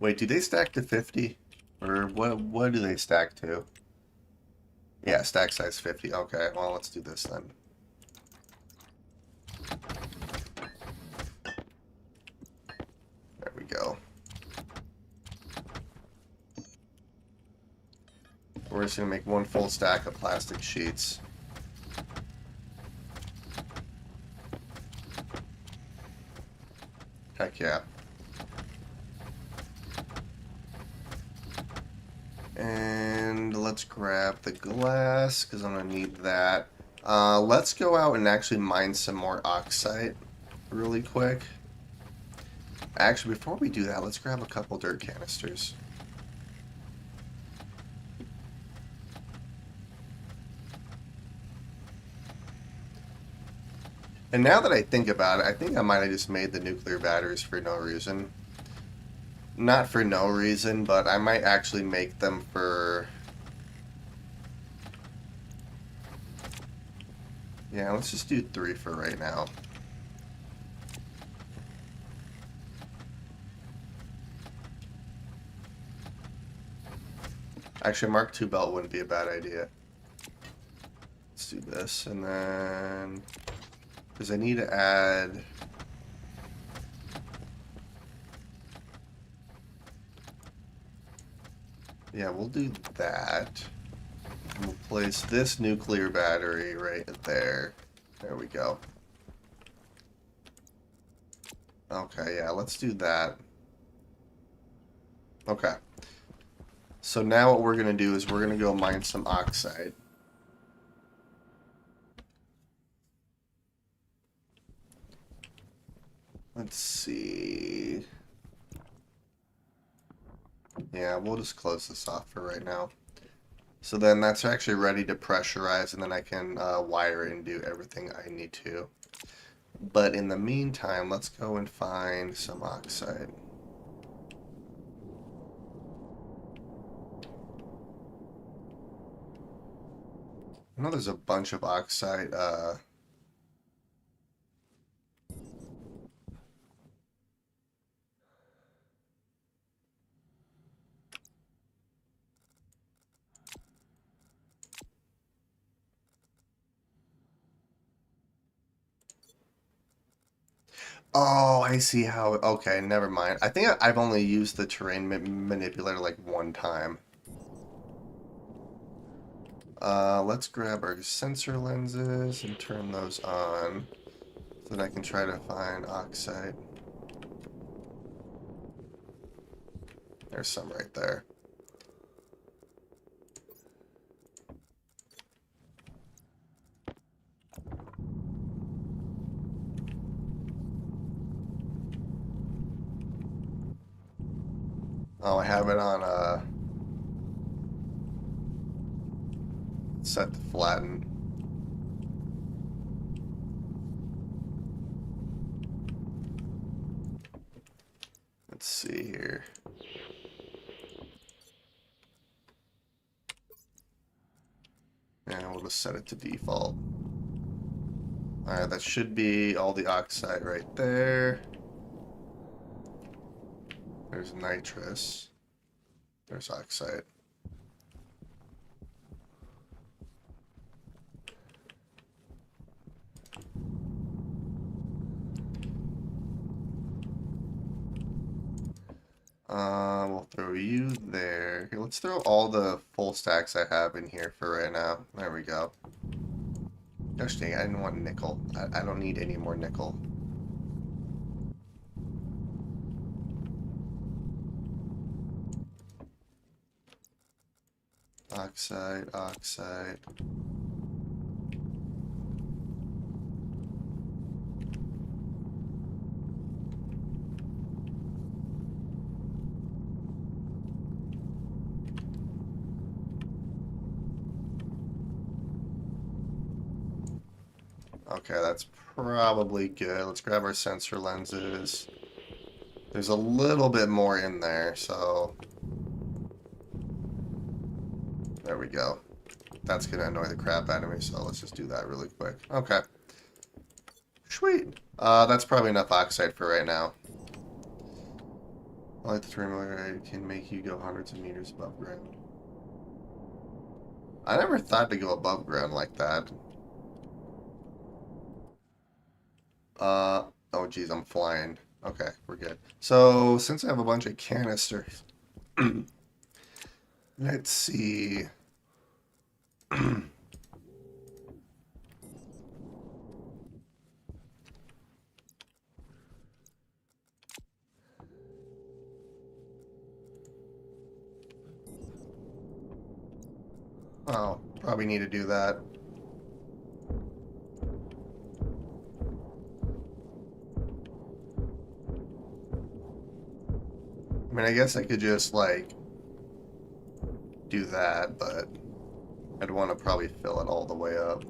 A: Wait, do they stack to 50? Or what do they stack to? Yeah, stack size 50. Okay, well, let's do this then. There we go. We're just going to make one full stack of plastic sheets. Heck yeah. And let's grab the glass, because I'm going to need that. Let's go out and actually mine some more oxide really quick. Actually, before we do that, let's grab a couple dirt canisters. And now that I think about it, I think I might have just made the nuclear batteries for no reason. Not for no reason, but I might actually make them for... Yeah, let's just do 3 for right now. Actually, Mark II belt wouldn't be a bad idea. Let's do this, and then... Because I need to add... Yeah, we'll do that. We'll place this nuclear battery right there. There we go. Okay, yeah, let's do that. Okay. So now what we're going to do is we're going to go mine some oxide. Let's see. Yeah, we'll just close this off for right now. So then that's actually ready to pressurize, and then I can wire it and do everything I need to. But in the meantime, let's go and find some oxide. I know there's a bunch of oxide. Oh, I see how. Okay, never mind. I think I've only used the terrain manipulator like one time. Let's grab our sensor lenses and turn those on so that I can try to find oxide. There's some right there. Oh, I have it on set to flatten. Let's see here. And we'll just set it to default. Alright, that should be all the oxide right there. There's nitrous. There's oxide. We'll throw you there. Here, let's throw all the full stacks I have in here for right now. There we go. Gosh dang, I didn't want nickel. I don't need any more nickel. Oxide, oxide. Okay, that's probably good. Let's grab our sensor lenses. There's a little bit more in there, so... There we go. That's going to annoy the crap out of me, so let's just do that really quick. Okay. Sweet. That's probably enough oxide for right now. I like the terminal can make you go hundreds of meters above ground. I never thought to go above ground like that. Oh geez, I'm flying. Okay, we're good. So, since I have a bunch of canisters, let's see. Oh, probably need to do that. I mean, I guess I could just, like, do that, but I'd want to probably fill it all the way up.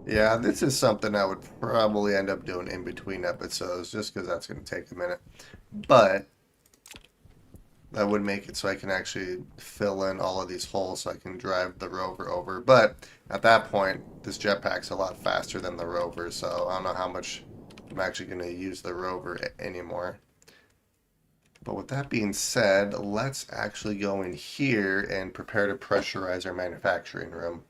A: Yeah, this is something I would probably end up doing in between episodes, just because that's going to take a minute. But that would make it so I can actually fill in all of these holes so I can drive the rover over. But at that point, this jetpack's a lot faster than the rover, so I don't know how much I'm actually going to use the rover anymore. But with that being said, let's actually go in here and prepare to pressurize our manufacturing room.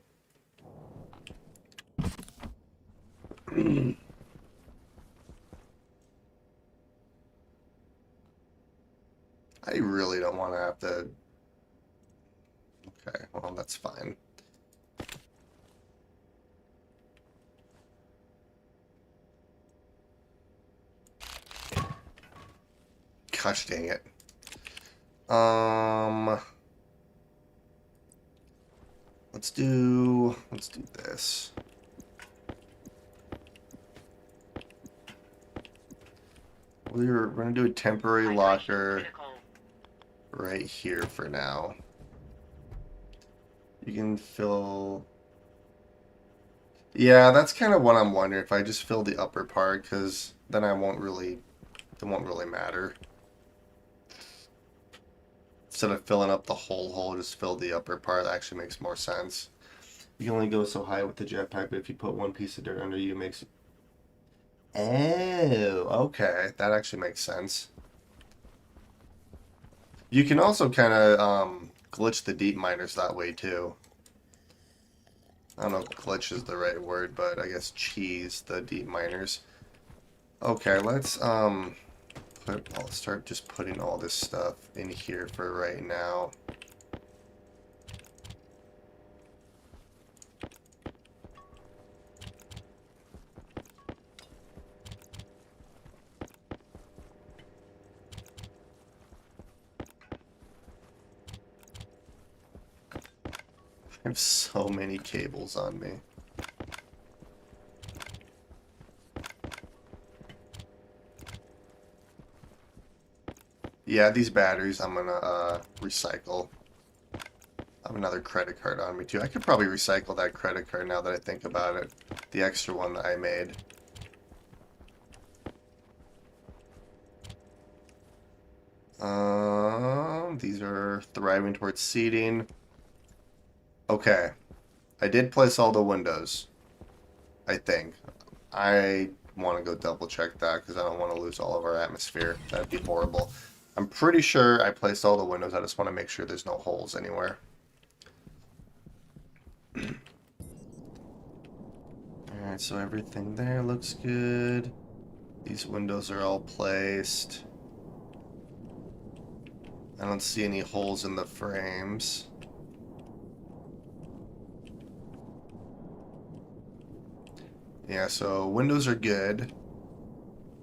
A: I really don't want to have to... Okay, well, that's fine. Gosh dang it. Let's do this. We're gonna do a temporary
B: Hydration
A: locker
B: critical.
A: right here for now. You can fill... Yeah, that's kind of what I'm wondering, if I just fill the upper part, because then it won't really matter. Instead of filling up the whole hole, just fill the upper part. That actually makes more sense. You can only go so high with the jetpack, but if you put one piece of dirt under you, it makes... Oh, okay. That actually makes sense. You can also kind of glitch the deep miners that way, too. I don't know if glitch is the right word, but I guess cheese the deep miners. Okay, let's I'll start just putting all this stuff in here for right now. I have so many cables on me. Yeah, these batteries I'm gonna recycle. I have another credit card on me too. I could probably recycle that credit card now that I think about it. The extra one that I made. These are thriving towards seating. Okay. I did place all the windows, I think. I want to go double check that because I don't want to lose all of our atmosphere. That'd be horrible. I'm pretty sure I placed all the windows. I just want to make sure there's no holes anywhere. Alright, so everything there looks good. These windows are all placed. I don't see any holes in the frames. Yeah, so windows are good.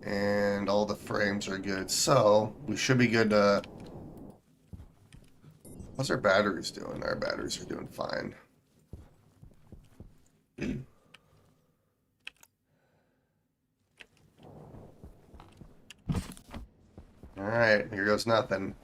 A: And all the frames are good. So, we should be good to... What's our batteries doing? Our batteries are doing fine. Alright, here goes nothing.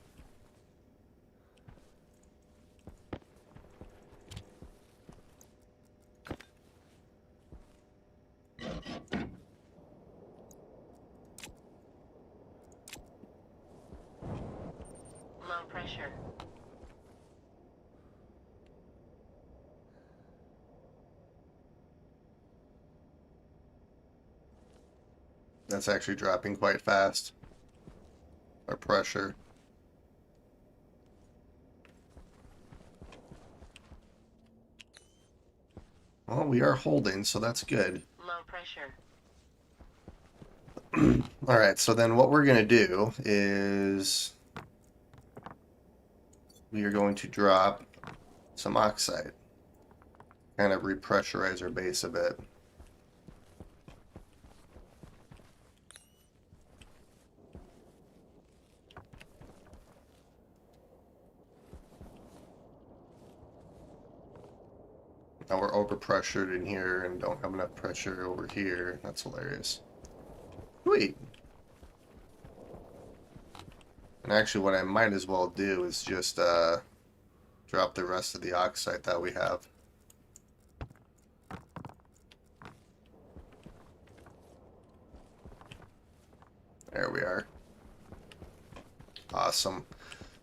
A: That's actually dropping quite fast. Our pressure. Well, we are holding, so that's good.
B: Low pressure.
A: Alright, so then what we're going to do is we are going to drop some oxide. Kind of repressurize our base a bit. Now we're overpressured in here and don't have enough pressure over here. That's hilarious. Sweet. And actually what I might as well do is just drop the rest of the oxide that we have. There we are. Awesome.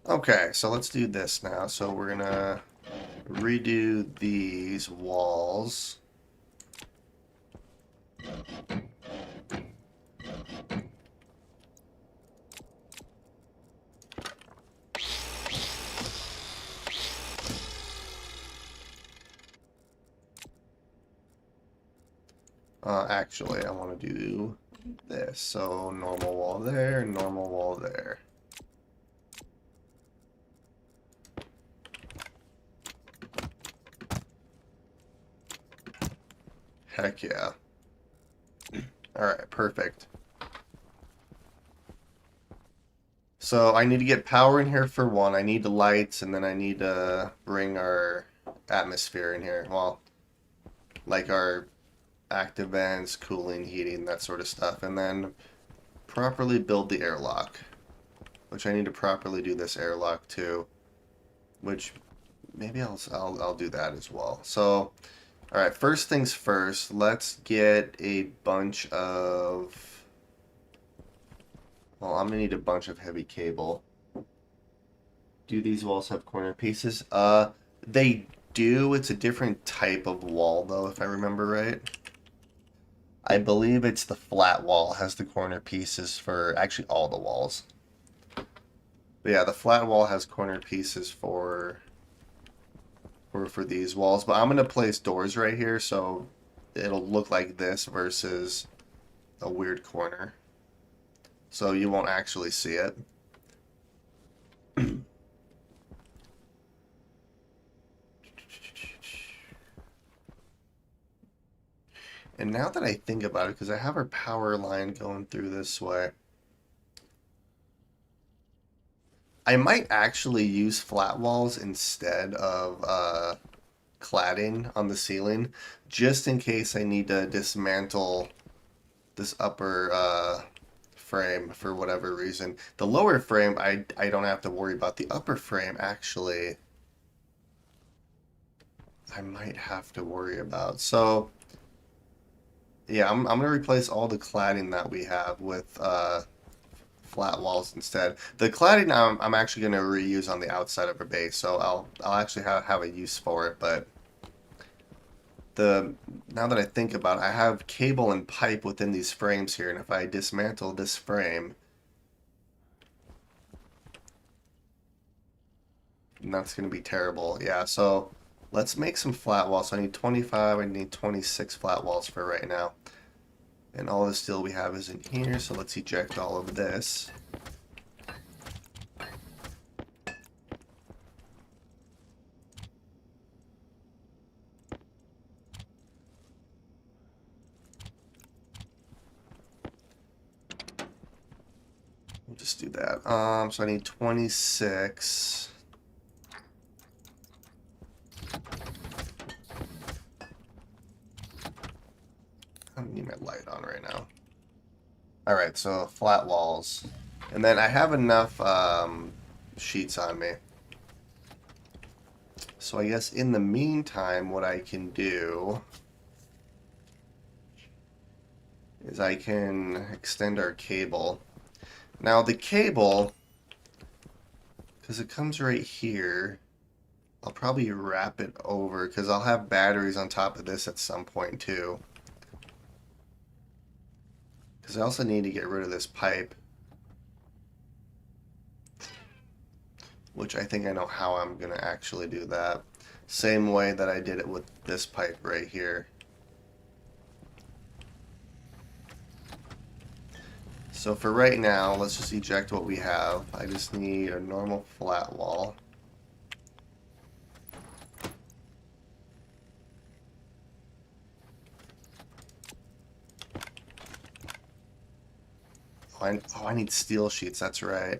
A: Okay, so let's do this now. So we're gonna redo these walls. Actually, I want to do this. So normal wall there, normal wall there. Heck yeah. Alright, perfect. So I need to get power in here for one. I need the lights, and then I need to bring our atmosphere in here. Well, like our active vents, cooling, heating, that sort of stuff. And then properly build the airlock, which I need to properly do this airlock too, which maybe I'll do that as well. So, all right, first things first, let's get a bunch of, well, I'm gonna need a bunch of heavy cable. Do these walls have corner pieces? They do. It's a different type of wall though, if I remember right. I believe it's the flat wall has the corner pieces for actually all the walls. But yeah, the flat wall has corner pieces for these walls. But I'm gonna place doors right here so it'll look like this versus a weird corner. So you won't actually see it. And now that I think about it, because I have our power line going through this way, I might actually use flat walls instead of cladding on the ceiling, just in case I need to dismantle this upper frame for whatever reason. The lower frame, I don't have to worry about. The upper frame, actually, I might have to worry about. So, yeah, I'm going to replace all the cladding that we have with flat walls instead. The cladding I'm actually going to reuse on the outside of our base, so I'll actually have a use for it. But the now that I think about it, I have cable and pipe within these frames here, and if I dismantle this frame, that's going to be terrible. Yeah, so let's make some flat walls. So I need 25, I need 26 flat walls for right now. And all the steel we have is in here, so let's eject all of this. We'll just do that. So I need 26. I don't need my light on right now. Alright, so flat walls. And then I have enough sheets on me. So I guess in the meantime, what I can do is I can extend our cable. Now the cable, because it comes right here, I'll probably wrap it over because I'll have batteries on top of this at some point too. Because I also need to get rid of this pipe, which I think I know how I'm going to actually do that. Same way that I did it with this pipe right here. So for right now, let's just eject what we have. I just need a normal flat wall. Oh, I need steel sheets, that's right.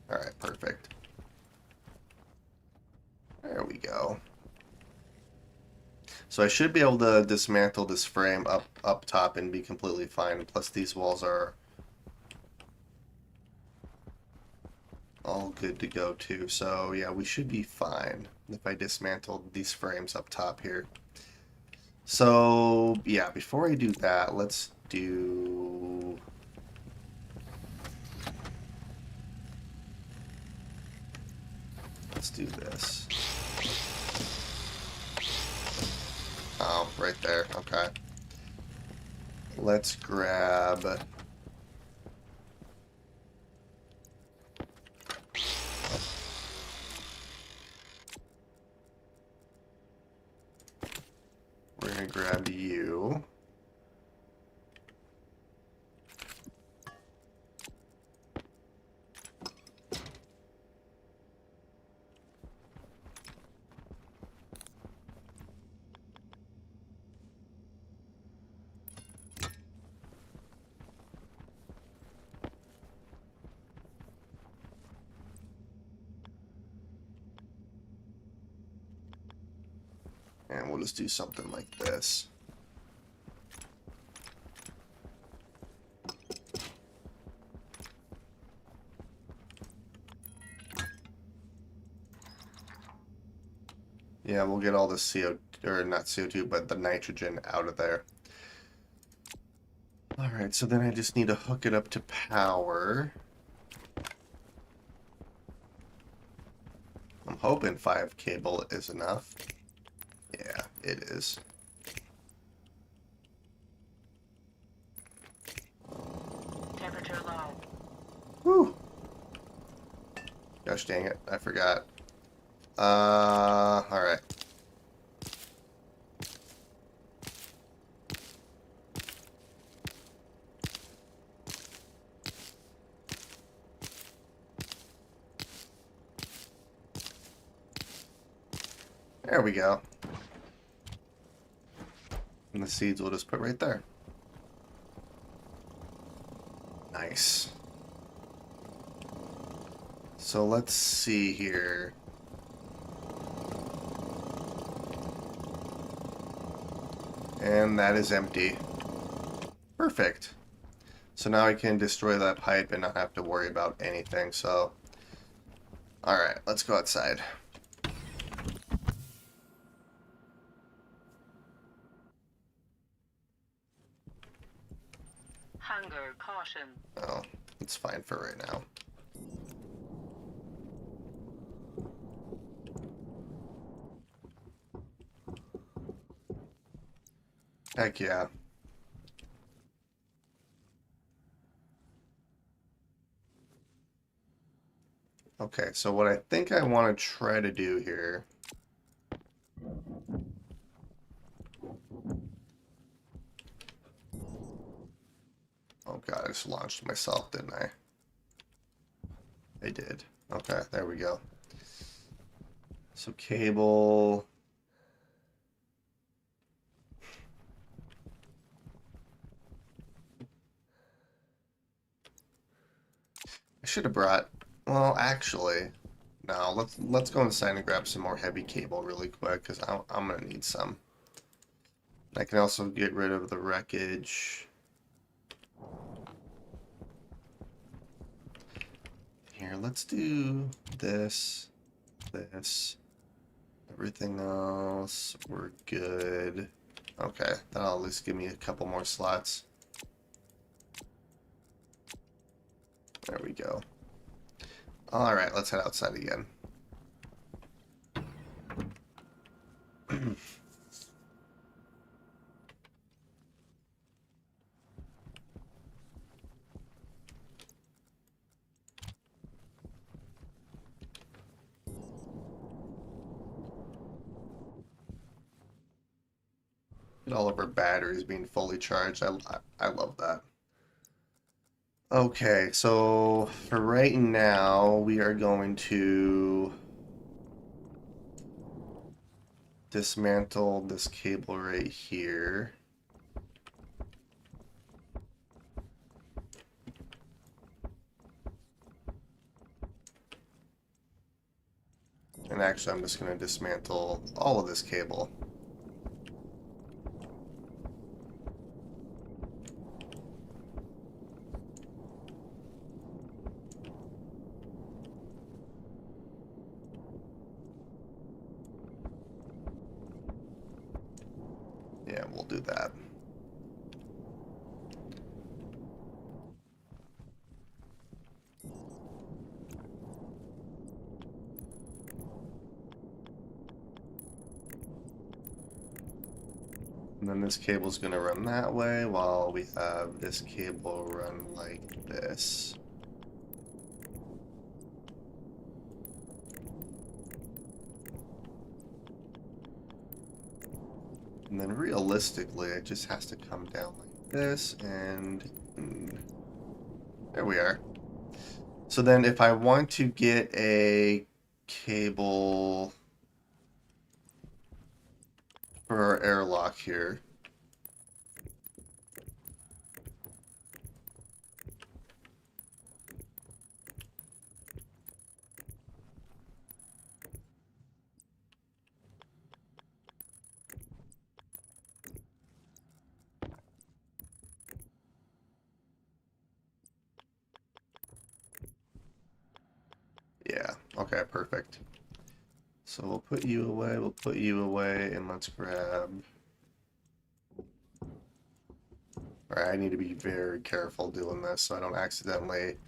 A: Alright, perfect. There we go. So I should be able to dismantle this frame up top and be completely fine. Plus these walls are all good to go too. So yeah, we should be fine if I dismantle these frames up top here. So yeah, before I do that, let's do... Let's do this. Oh, right there. Okay. Let's grab... We're gonna grab you. And we'll just do something like this. Yeah, we'll get all the CO, or not CO2, but the nitrogen out of there. Alright, so then I just need to hook it up to power. I'm hoping 5 cable is enough. Yeah, it is.
B: Temperature low.
A: Whew. Gosh dang it, I forgot. Alright. There we go. And the seeds we'll just put right there. Nice. So let's see here. And that is empty. Perfect. So now I can destroy that pipe and not have to worry about anything. So, alright, let's go outside.
B: Hunger caution.
A: Oh, it's fine for right now. Heck yeah. Okay, so what I think I want to try to do here... Oh god, I just launched myself, didn't I? I did. Okay, there we go. So cable... I should have brought... Well, actually... No, let's go inside and grab some more heavy cable really quick, because I'm going to need some. I can also get rid of the wreckage. Here, let's do this, this. Everything else, we're good. Okay, that'll at least give me a couple more slots. There we go. Alright, let's head outside again. Get all of our batteries being fully charged. I love that. Okay, so for right now, we are going to dismantle this cable right here. And actually, I'm just going to dismantle all of this cable. Yeah, we'll do that. And then this cable's going to run that way while we have this cable run like this. And then realistically, it just has to come down like this, and there we are. So then if I want to get a cable for our airlock here, yeah, okay, perfect. So we'll put you away, and let's grab... Alright, I need to be very careful doing this so I don't accidentally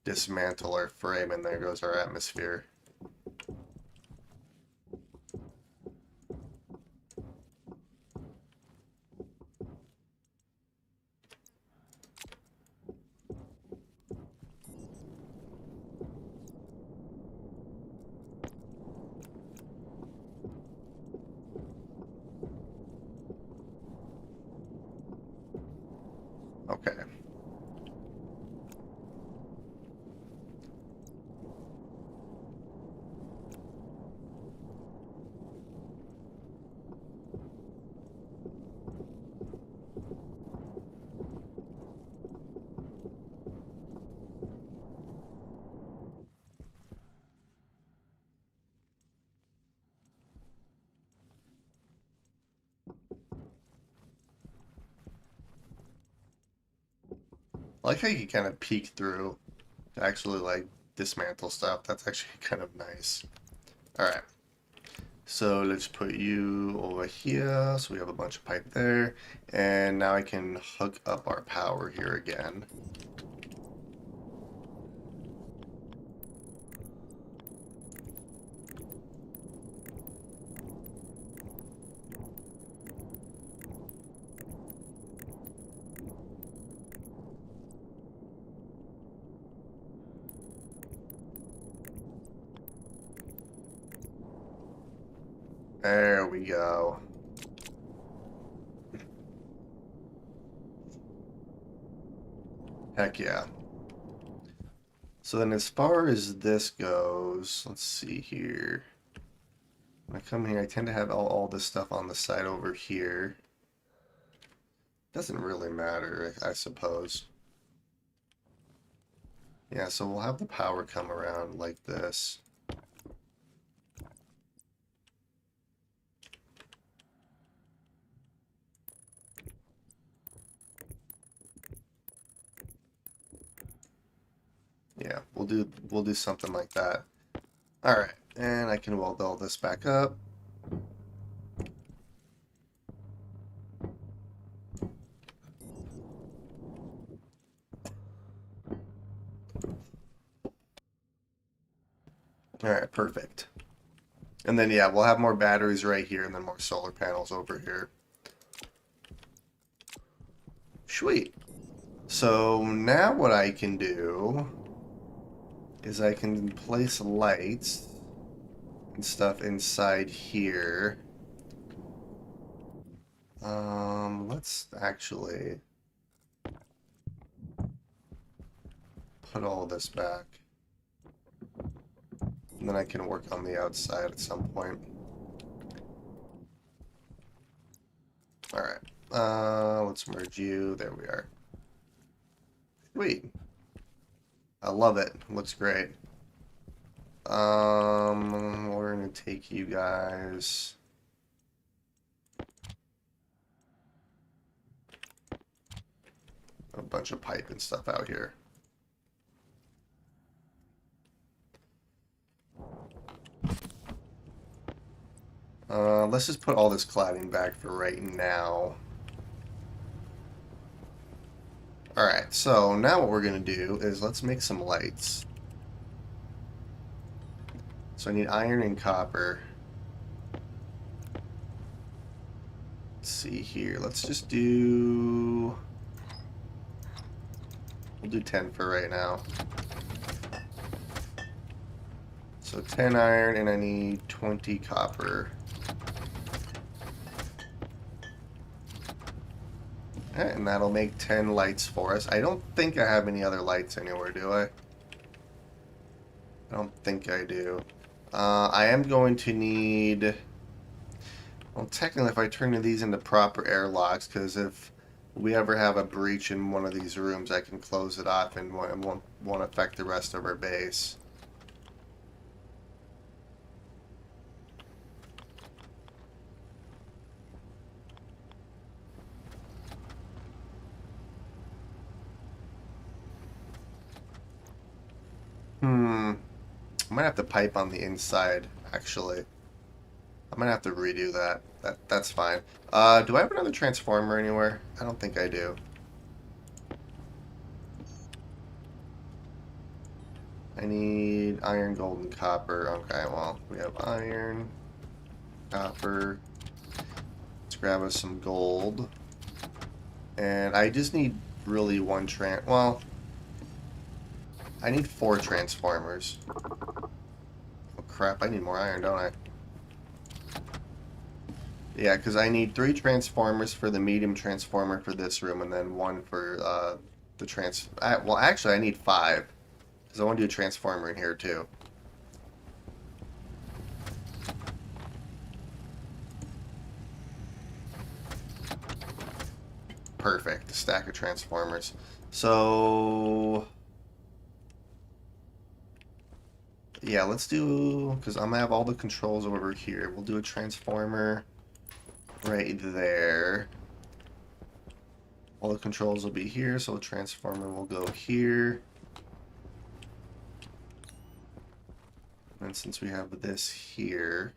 A: dismantle our frame, and there goes our atmosphere. Okay. I like how you can kind of peek through to actually like dismantle stuff. That's actually kind of nice. Alright. So let's put you over here. So we have a bunch of pipe there. And now I can hook up our power here again. There we go. Heck yeah. So then as far as this goes, let's see here. When I come here, I tend to have all this stuff on the side over here. Doesn't really matter, I suppose. Yeah, so we'll have the power come around like this. Yeah, we'll do something like that. All right, and I can weld all this back up. All right, perfect. And then yeah, we'll have more batteries right here and then more solar panels over here. Sweet. So now what I can do is I can place lights and stuff inside here. Let's actually put all this back. And then I can work on the outside at some point. Alright. Let's merge you. There we are. Sweet. I love it. Looks great. We're gonna take you guys. A bunch of pipe and stuff out here. Let's just put all this cladding back for right now. Alright, so now what we're going to do is let's make some lights. So I need iron and copper. Let's see here. Let's just do... We'll do 10 for right now. So 10 iron and I need 20 copper. And that'll make 10 lights for us. I don't think I have any other lights anywhere, do I? I don't think I do. I am going to need... Well, technically, if I turn these into proper airlocks, because if we ever have a breach in one of these rooms, I can close it off and won't affect the rest of our base. I might have to pipe on the inside, actually. I might have to redo that. That's fine. Do I have another transformer anywhere? I don't think I do. I need iron, gold, and copper. Okay, well, we have iron, copper. Let's grab us some gold. And I just need really one well, I need 4 transformers. Oh crap, I need more iron, don't I? Yeah, because I need 3 transformers for the medium transformer for this room, and then 1 for the well, actually, I need 5. Because I want to do a transformer in here, too. Perfect. A stack of transformers. So... yeah, let's do... because I'm going to have all the controls over here. We'll do a transformer right there. All the controls will be here, so the transformer will go here. And since we have this here...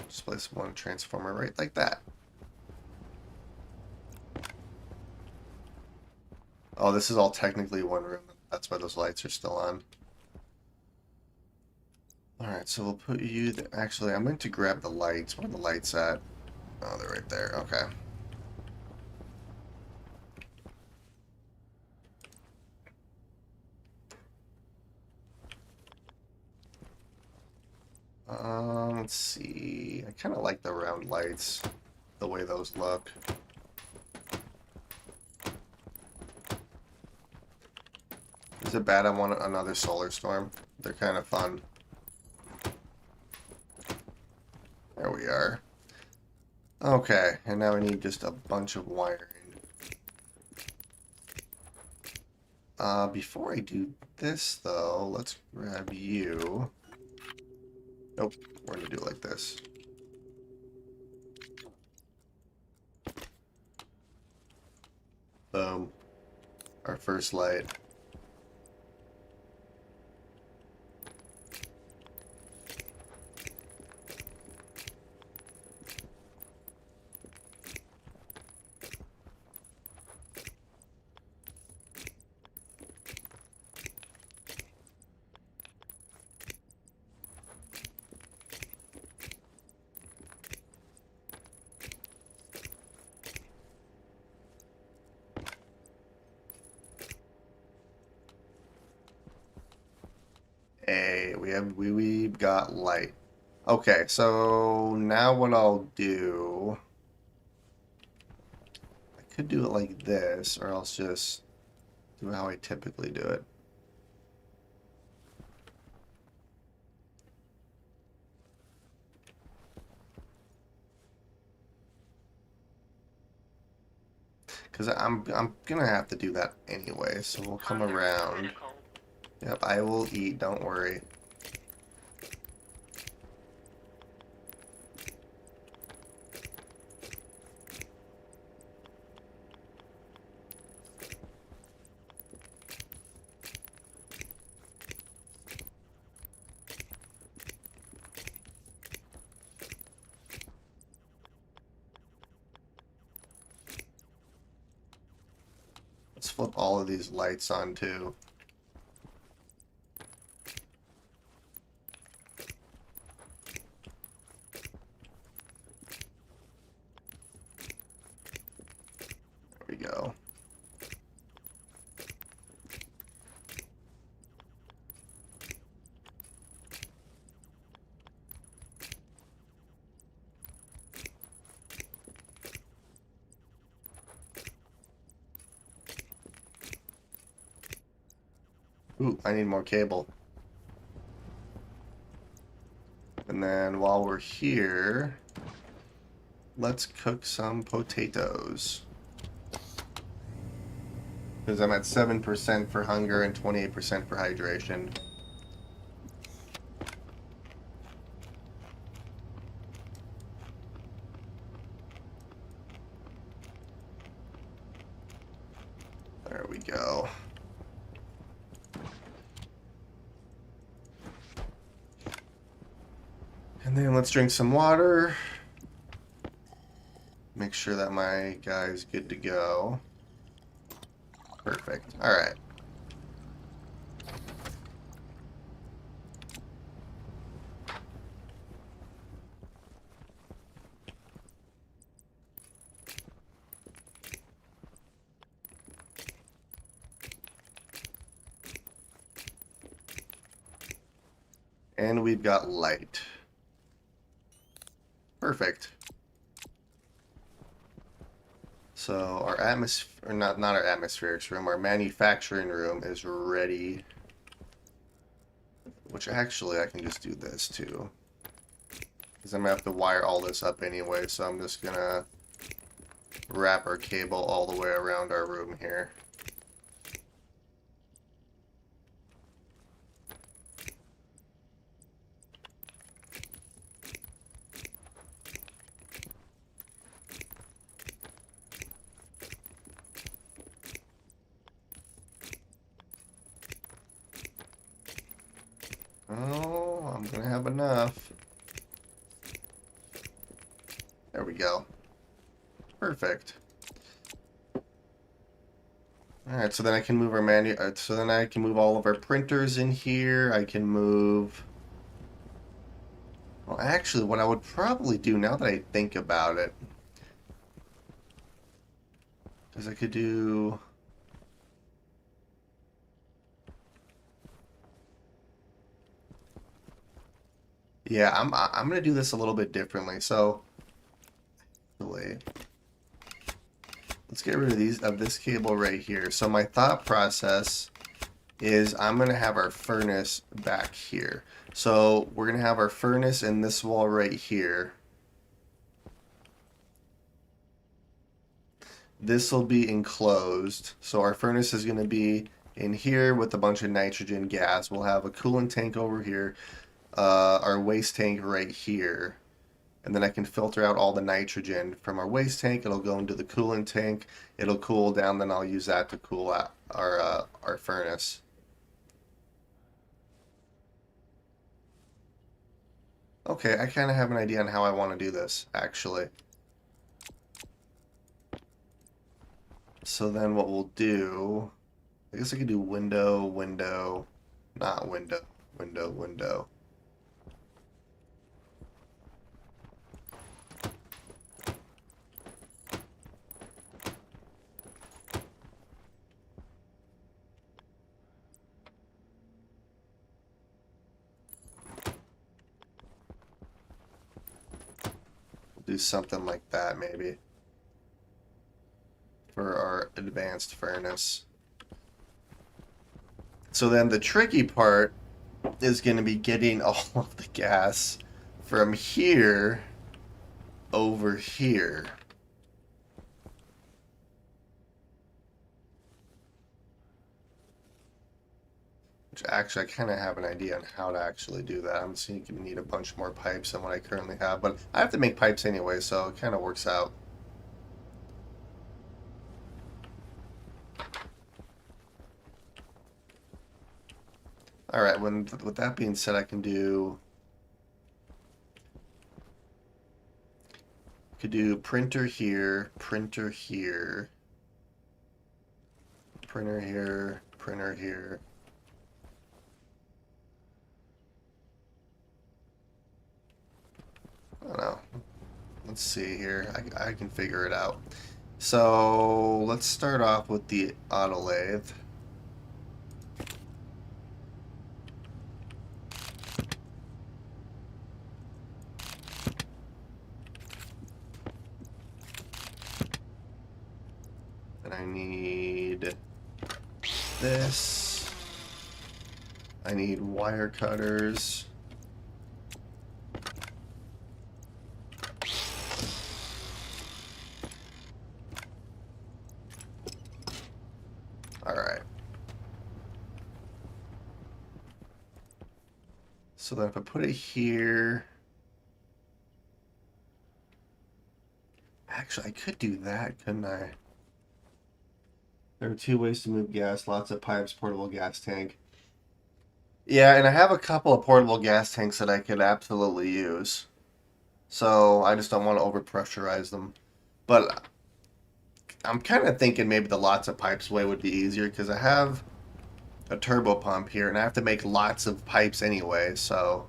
A: just place one transformer right like that. Oh, this is all technically one room. That's why those lights are still on. Alright, so we'll put you there. Actually, I'm going to grab the lights. Where are the lights at? Oh, they're right there. Okay. Let's see. I kind of like the round lights, the way those look. Is it bad I want another solar storm? They're kind of fun. There we are. Okay, and now we need just a bunch of wiring. Before I do this, though, let's grab you. Nope, we're gonna do it like this. Boom. Our first light. we've got light. Okay, so now what I'll do, I could do it like this, or else just do how I typically do it. Because I'm gonna have to do that anyway, so we'll come
B: Hunger
A: around.
B: critical.
A: Yep, I will eat, don't worry. Let's flip all of these lights on too. There we go. Ooh, I need more cable. And then while we're here, let's cook some potatoes. Because I'm at 7% for hunger and 28% for hydration. There we go. And then let's drink some water. Make sure that my guy's good to go. Perfect. All right. And we've got light. Perfect. So our atmosphere, or not our atmospherics room, our manufacturing room is ready. Which actually I can just do this too. Because I'm gonna have to wire all this up anyway, so I'm just gonna wrap our cable all the way around our room here. Oh, I'm gonna have enough. There we go. Perfect. Alright, so then I can move our so then I can move all of our printers in here. I can move... Well, actually, what I would probably do, now that I think about it, is I could do... Yeah, I'm gonna do this a little bit differently. So, wait, let's get rid of this cable right here. So my thought process is I'm gonna have our furnace back here. So we're gonna have our furnace in this wall right here. This will be enclosed. So our furnace is gonna be in here with a bunch of nitrogen gas. We'll have a coolant tank over here, our waste tank right here. And then I can filter out all the nitrogen from our waste tank. It'll go into the coolant tank. It'll cool down. Then I'll use that to cool out our furnace. Okay, I kind of have an idea on how I want to do this, actually. So then what we'll do, I guess I could do window, window, not window, window, window. do something like that maybe for our advanced furnace. So then the tricky part is going to be getting all of the gas from here over here. Which actually I kind of have an idea on how to actually do that. I'm just going to need a bunch more pipes than what I currently have, but I have to make pipes anyway, so it kind of works out. All right, with that being said, I could do printer here, printer here, printer here, printer here. I don't know. Let's see here. I can figure it out. So let's start off with the auto lathe. And I need this. I need wire cutters. All right. So then if I put it here, actually I could do that, couldn't I? There are two ways to move gas, lots of pipes, portable gas tank. Yeah, and I have a couple of portable gas tanks that I could absolutely use. So I just don't want to overpressurize them. But I'm kind of thinking maybe the lots of pipes way would be easier because I have a turbo pump here and I have to make lots of pipes anyway, so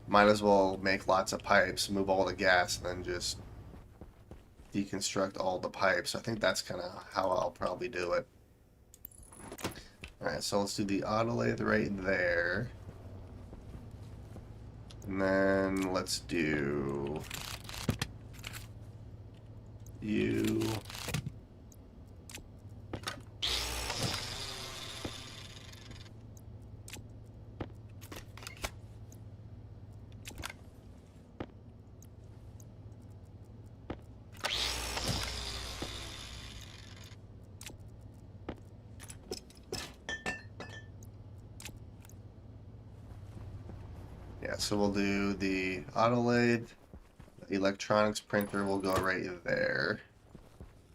A: might as well make lots of pipes, move all the gas, and then just deconstruct all the pipes. I think that's kind of how I'll probably do it. Alright, so let's do the auto lathe right there. And then let's do you. Yeah, so we'll do the auto lathe. The electronics printer will go right there.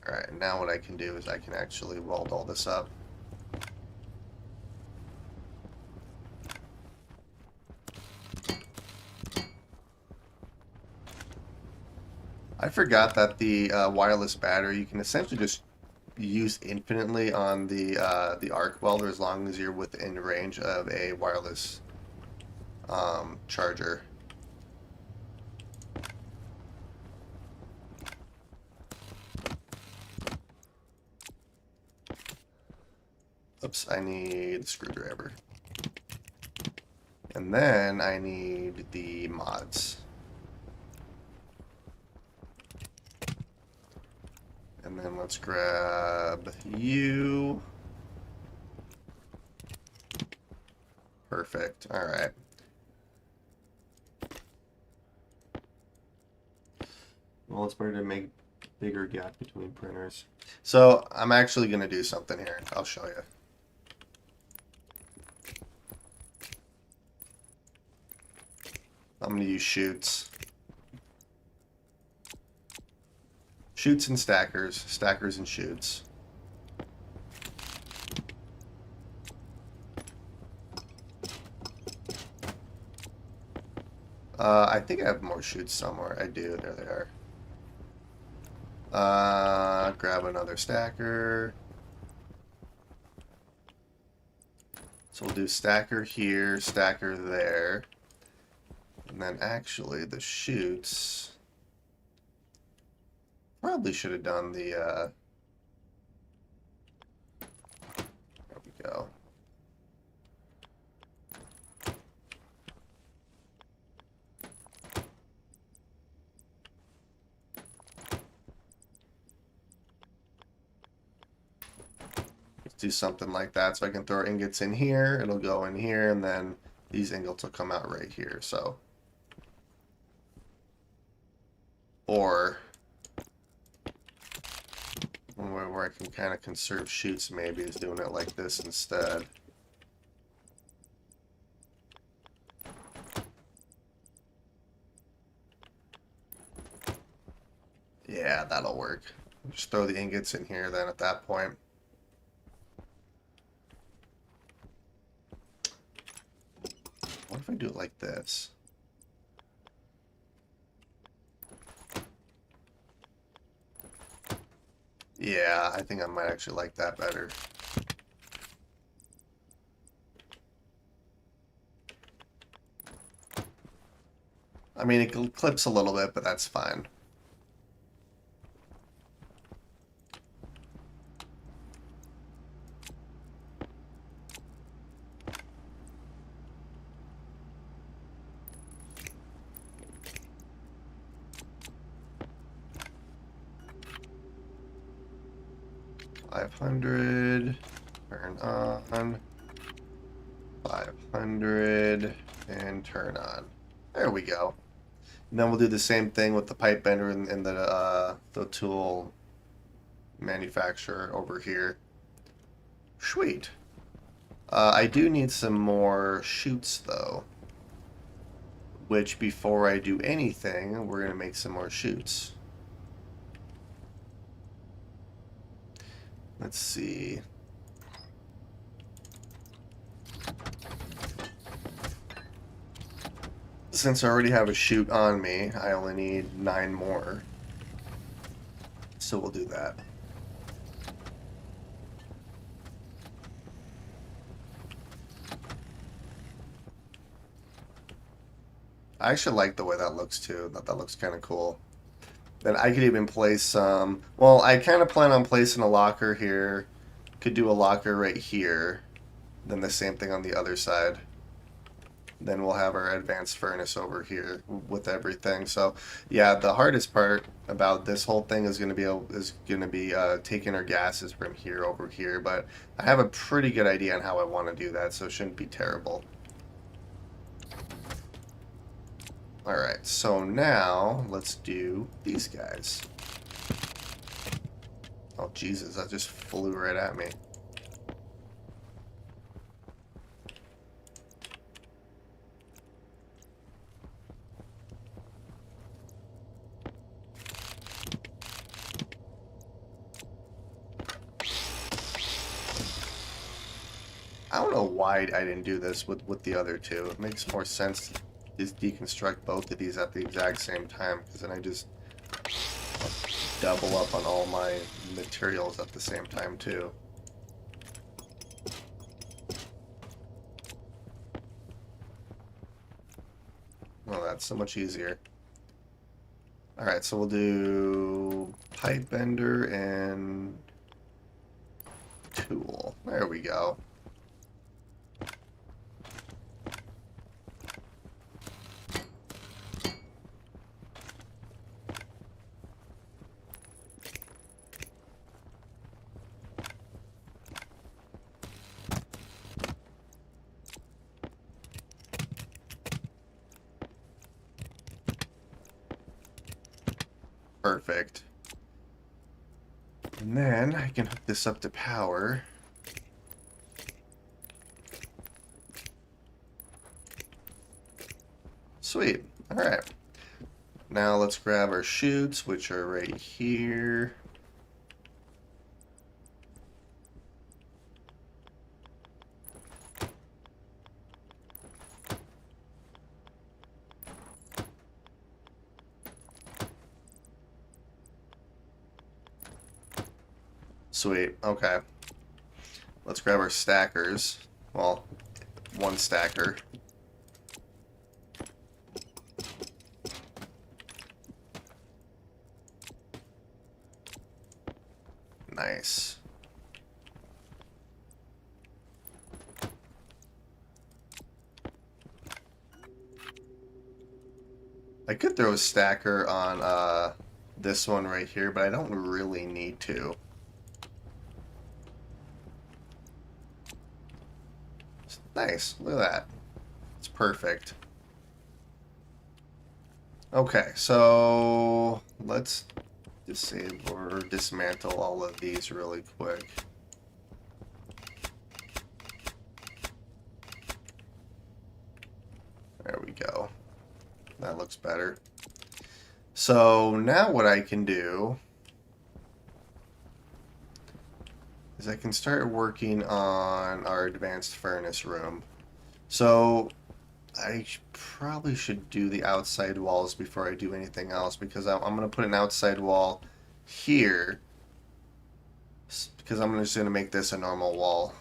A: Alright, now what I can do is I can actually weld all this up. I forgot that the wireless battery you can essentially just use infinitely on the arc welder as long as you're within range of a wireless charger. Oops, I need a screwdriver. And then I need the mods. And then let's grab you. Perfect. All right. Well, it's better to make bigger gap between printers. So I'm actually going to do something here. I'll show you. I'm going to use chutes. Chutes and stackers. Stackers and chutes. I think I have more chutes somewhere. I do. There they are. Grab another stacker. So we'll do stacker here, stacker there. And then actually the chutes probably should have done the there we go. do something like that. So I can throw ingots in here, it'll go in here, and then these ingots will come out right here. So, or where I can kind of conserve shoots maybe is doing it like this instead. Yeah, that'll work. Just throw the ingots in here then at that point. What if I do it like this? Yeah, I think I might actually like that better. I mean, it clips a little bit, but that's fine. $500, turn on, 500, and turn on. There we go. And then we'll do the same thing with the pipe bender and the tool manufacturer over here. Sweet. I do need some more chutes though, which before I do anything, we're gonna make some more chutes. Let's see. Since I already have a chute on me, I only need 9 more. So we'll do that. I actually like the way that looks too. That looks kind of cool. Then I could even place some. Well, I kind of plan on placing a locker here. Could do a locker right here. Then the same thing on the other side. Then we'll have our advanced furnace over here with everything. So, yeah, the hardest part about this whole thing is going to be taking our gases from here over here. But I have a pretty good idea on how I want to do that, so it shouldn't be terrible. All right, so now let's do these guys. Oh, Jesus, that just flew right at me. I don't know why I didn't do this with the other two. It makes more sense to just deconstruct both of these at the exact same time, because then I just double up on all my materials at the same time too. Oh, that's so much easier. Alright, so we'll do pipe bender and tool. There we go. Perfect. And then I can hook this up to power. Sweet. Alright. Now let's grab our chutes, which are right here. Sweet. Okay. Let's grab our stackers. Well, one stacker. Nice. I could throw a stacker on this one right here, but I don't really need to. Nice. Look at that. It's perfect. Okay, so let's disable or dismantle all of these really quick. There we go. That looks better. So now what I can do is I can start working on our advanced furnace room. So I probably should do the outside walls before I do anything else because I'm going to put an outside wall here because I'm just going to make this a normal wall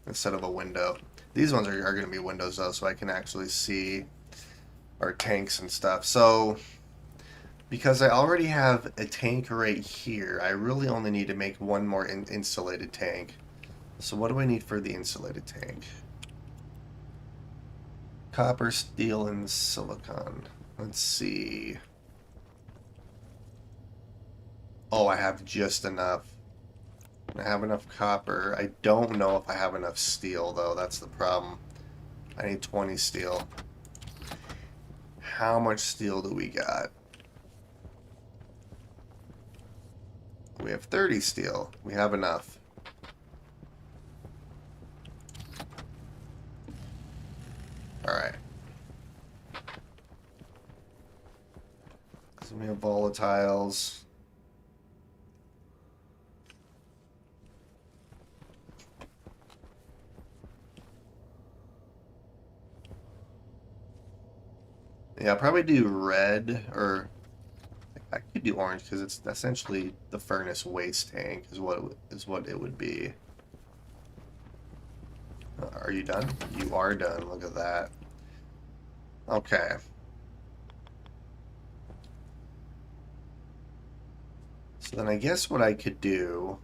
A: instead of a window. These ones are going to be windows though, so I can actually see our tanks and stuff. So because I already have a tank right here, I really only need to make one more insulated tank. So what do I need for the insulated tank? Copper, steel, and silicon. Let's see. Oh, I have just enough. I have enough copper. I don't know if I have enough steel, though. That's the problem. I need 20 steel. How much steel do we got? We have 30 steel. We have enough. Alright. So we have volatiles. Yeah, I'll probably do red, or I could do orange because it's essentially the furnace waste tank is what it would be. Are you done? You are done. Look at that. Okay. So then I guess what I could do,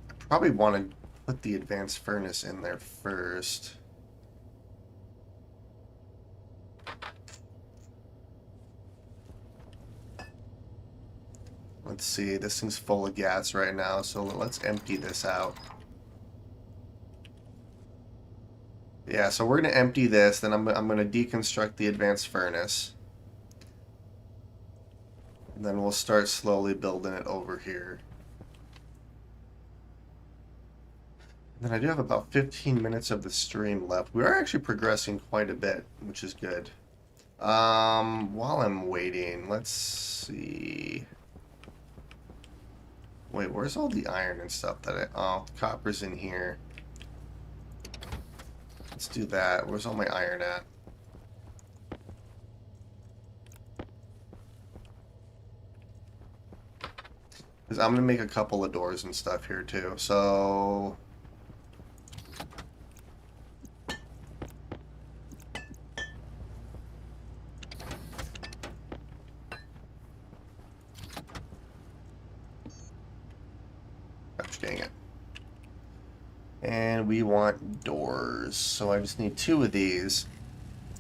A: I probably want to put the advanced furnace in there first. Let's see, this thing's full of gas right now, so let's empty this out. Yeah, so we're going to empty this, then I'm going to deconstruct the advanced furnace. And then we'll start slowly building it over here. And then I do have about 15 minutes of the stream left. We are actually progressing quite a bit, which is good. While I'm waiting, let's see. Wait, where's all the iron and stuff that oh, copper's in here. Let's do that. Where's all my iron at? Because I'm going to make a couple of doors and stuff here too. So gosh dang it. And we want doors. So I just need 2 of these.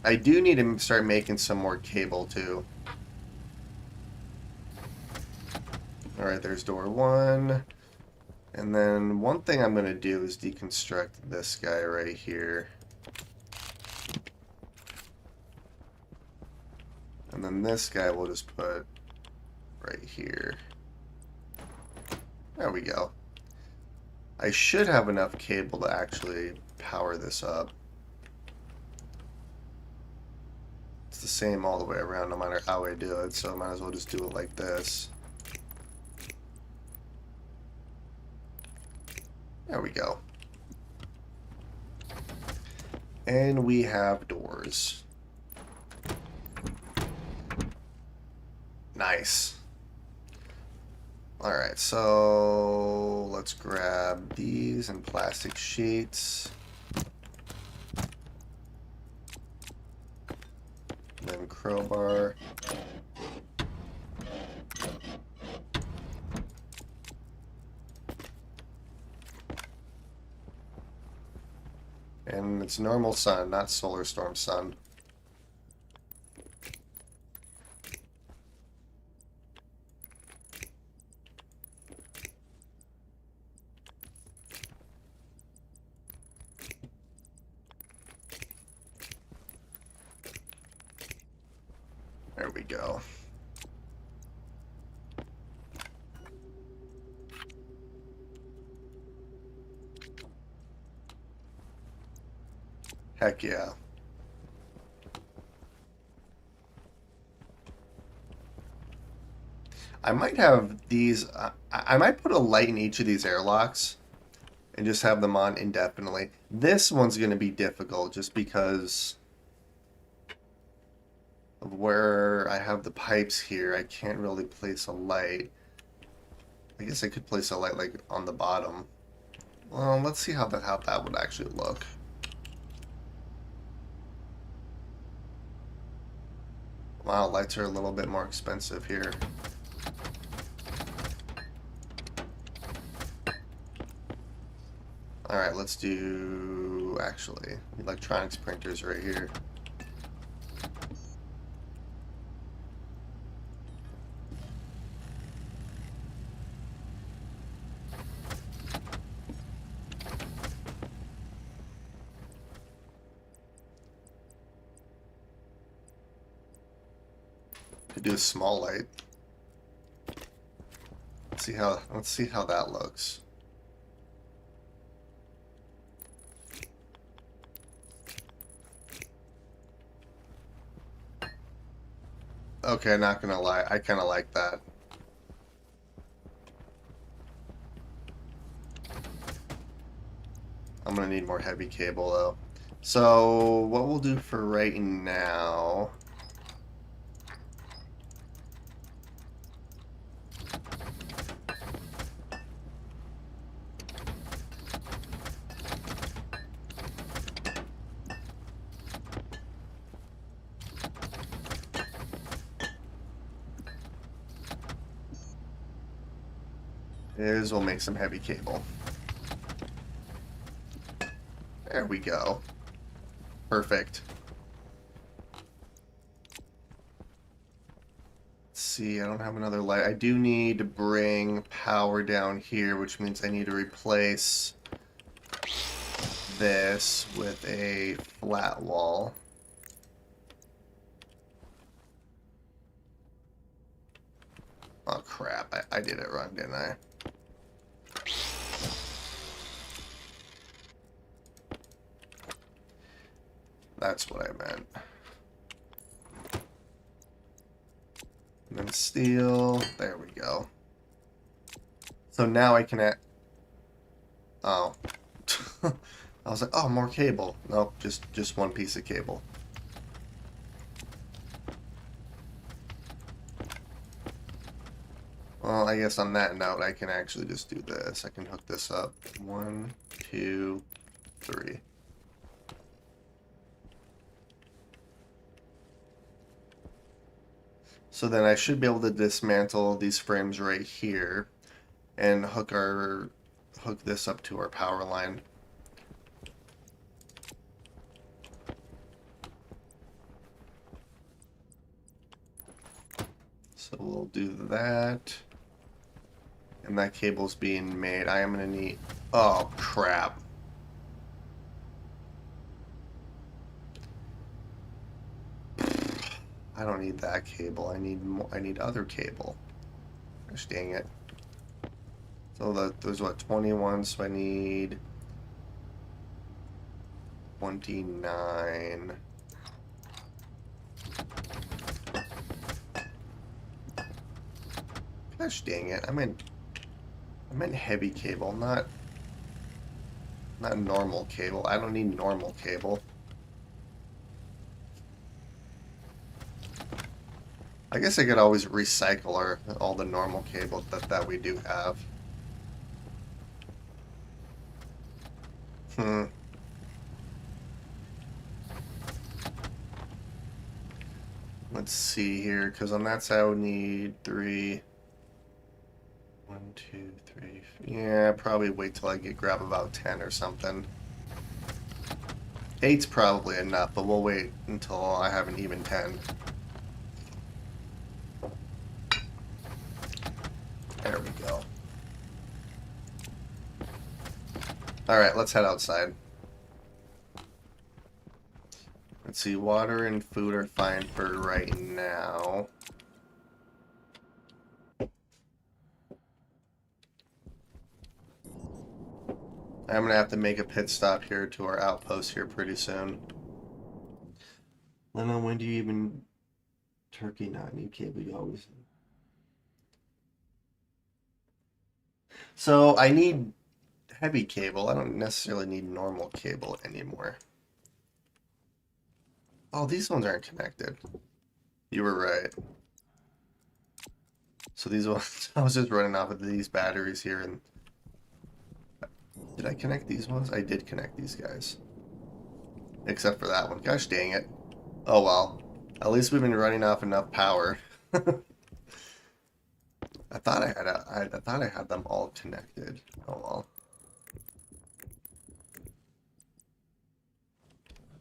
A: I do need to start making some more cable too. Alright, there's door 1. And then one thing I'm going to do is deconstruct this guy right here. And then this guy we'll just put right here. There we go. I should have enough cable to actually power this up. It's the same all the way around no matter how I do it, so I might as well just do it like this. There we go. And we have doors. Nice. Alright, so let's grab these and plastic sheets. Then crowbar. And it's normal sun, not solar storm sun. we go. Heck yeah. I might have these. I might put a light in each of these airlocks and just have them on indefinitely. This one's going to be difficult just because of where I have the pipes here. I can't really place a light. I guess I could place a light like on the bottom. Well, let's see how that would actually look. Wow, lights are a little bit more expensive here. Alright, let's do, actually, electronics printers right here. Could do a small light. Let's see how that looks. Okay, not gonna lie, I kind of like that. I'm gonna need more heavy cable though. So what we'll do for right now is we'll make some heavy cable. There we go. Perfect. Let's see, I don't have another light. I do need to bring power down here, which means I need to replace this with a flat wall. Oh crap, I did it wrong, didn't I? That's what I meant. And then steel. There we go. So now I can oh. I was like, oh, more cable. Nope, just one piece of cable. Well, I guess on that note, I can actually just do this. I can hook this up. 1, 2, 3. So then I should be able to dismantle these frames right here and hook this up to our power line. So we'll do that. And that cable's being made. I am gonna need, oh crap. I don't need that cable. I need more. I need other cable. Gosh dang it. So there's what, 21, so I need 29. Gosh dang it. I meant heavy cable, not normal cable. I don't need normal cable. I guess I could always recycle all the normal cable that we do have. Let's see here, because on that side I would need 3. 1, 2, 3. Yeah, probably wait till I grab about 10 or something. 8's probably enough, but we'll wait until I have an even 10. There we go. Alright, let's head outside. Let's see, water and food are fine for right now. I'm gonna have to make a pit stop here to our outpost here pretty soon. Lena, when do you even turkey not need cable? You always. So I need heavy cable. I don't necessarily need normal cable anymore. Oh, these ones aren't connected. You were right. So these ones, I was just running off of these batteries here, and did I connect these ones? I did connect these guys. Except for that one. Gosh dang it. Oh well. At least we've been running off enough power. I thought I thought I had them all connected. Oh well.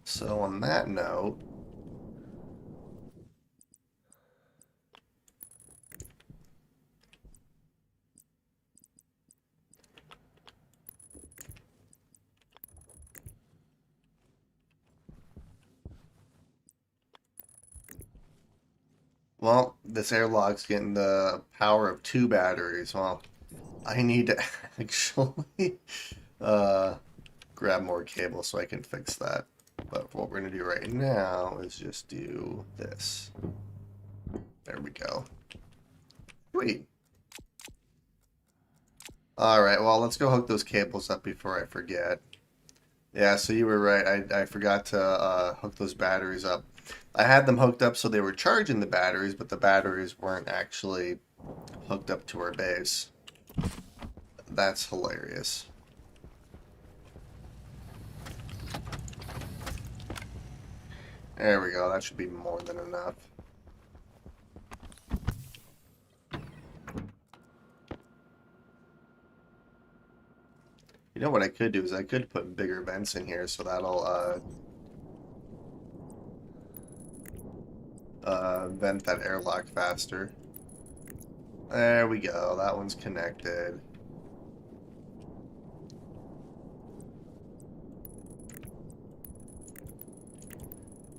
A: So on that note, well, this airlock's getting the power of 2 batteries. Well, I need to actually uh, grab more cable so I can fix that. But what we're going to do right now is just do this. There we go. Sweet. Alright, well, let's go hook those cables up before I forget. Yeah, so you were right. I forgot to hook those batteries up. I had them hooked up so they were charging the batteries, but the batteries weren't actually hooked up to our base. That's hilarious. There we go. That should be more than enough. You know what I could do is I could put bigger vents in here so that'll vent that airlock faster. There we go. That one's connected.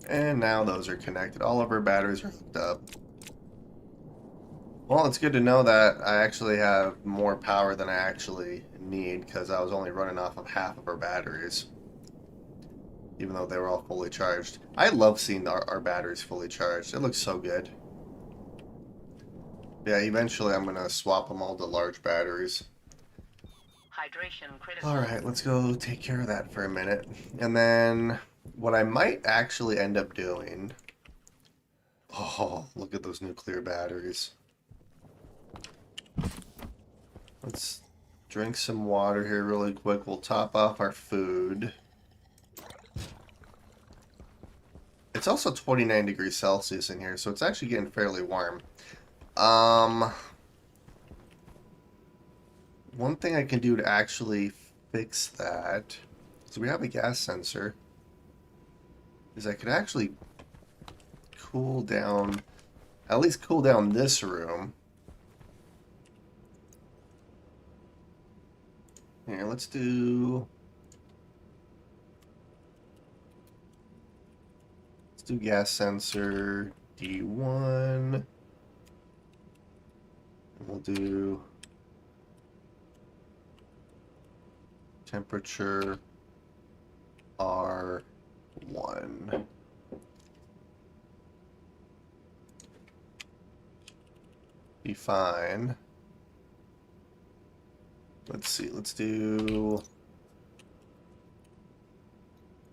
A: And now those are connected. All of our batteries are hooked up. Well, it's good to know that I actually have more power than I actually need because I was only running off of half of our batteries, even though they were all fully charged. I love seeing our batteries fully charged. It looks so good. Yeah, eventually I'm going to swap them all to large batteries.
B: Hydration critical.
A: Alright, let's go take care of that for a minute. And then what I might actually end up doing... Oh, look at those nuclear batteries. Let's drink some water here really quick. We'll top off our food. It's also 29 degrees Celsius in here, so it's actually getting fairly warm. One thing I can do to actually fix that, so we have a gas sensor, is I could actually cool down, at least cool down this room. Here, let's do gas sensor D1. And we'll do temperature R1. Be fine. Let's see, let's do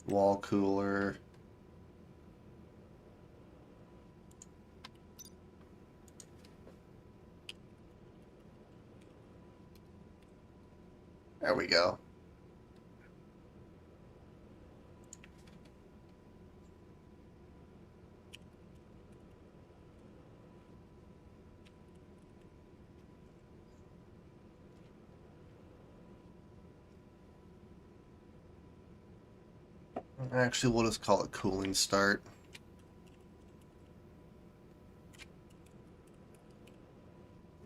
A: wall cooler. There we go. Actually, we'll just call it cooling start.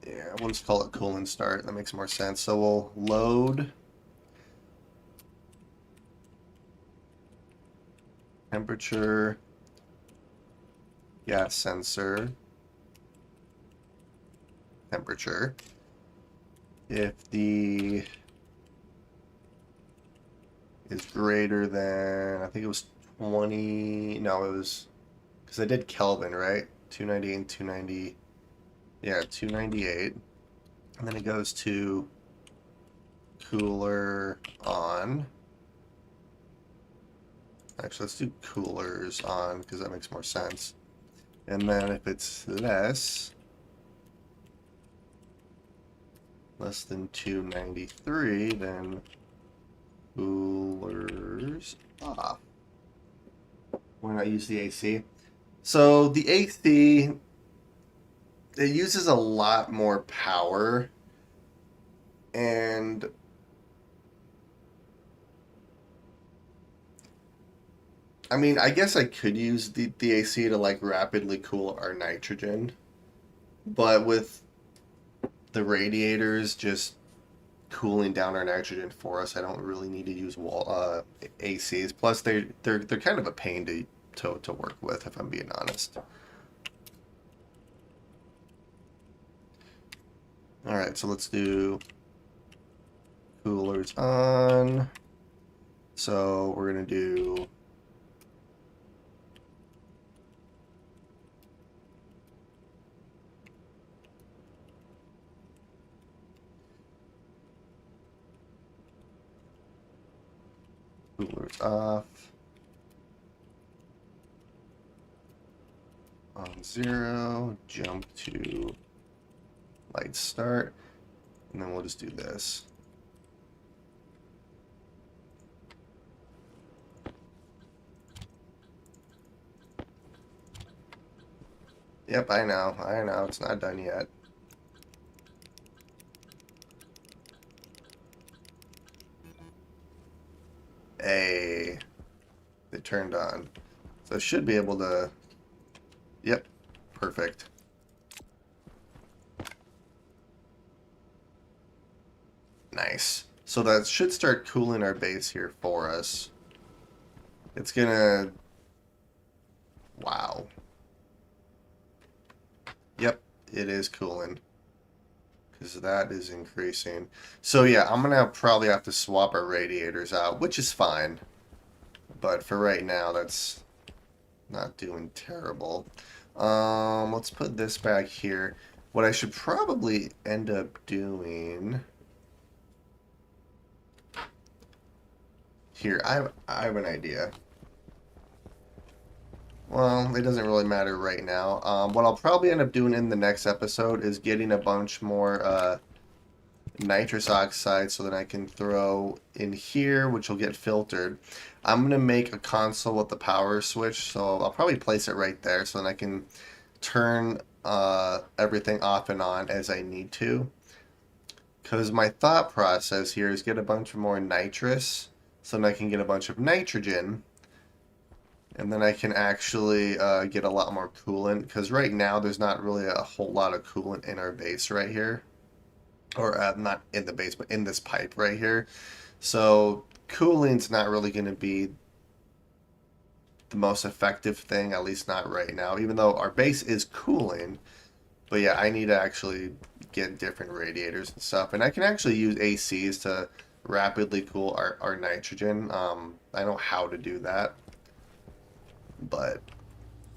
A: Yeah, we'll just call it cooling start. That makes more sense. So we'll load temperature, gas sensor, temperature. If the is greater than, I think it was 20, no, it was, because I did Kelvin, right? 298 and 290, yeah, 298. And then it goes to cooler on. Actually, let's do coolers on because that makes more sense. And then if it's less than 293, then coolers off. Why not use the AC? So the AC, it uses a lot more power, and I mean, I guess I could use the AC to like rapidly cool our nitrogen, but with the radiators just cooling down our nitrogen for us, I don't really need to use ACs. Plus, they're kind of a pain to work with, if I'm being honest. All right, so let's do coolers on. So we're gonna do coolers off on 0. Jump to light start, and then we'll just do this. Yep, I know, it's not done yet. A, it turned on. So I should be able to, yep, perfect. Nice. So that should start cooling our base here for us. It's gonna, wow. Yep, it is cooling. Because that is increasing. So yeah, I'm gonna probably have to swap our radiators out, which is fine. But for right now, that's not doing terrible. Let's put this back here. What I should probably end up doing here, I have an idea. Well, it doesn't really matter right now. What I'll probably end up doing in the next episode is getting a bunch more nitrous oxide so that I can throw in here, which will get filtered. I'm going to make a console with the power switch, so I'll probably place it right there so that I can turn everything off and on as I need to. Because my thought process here is get a bunch more nitrous so that I can get a bunch of nitrogen, and then I can actually get a lot more coolant, because right now there's not really a whole lot of coolant in our base right here. Or not in the base, but in this pipe right here. So cooling's not really going to be the most effective thing, at least not right now, even though our base is cooling. But yeah, I need to actually get different radiators and stuff. And I can actually use ACs to rapidly cool our nitrogen. I know how to do that. But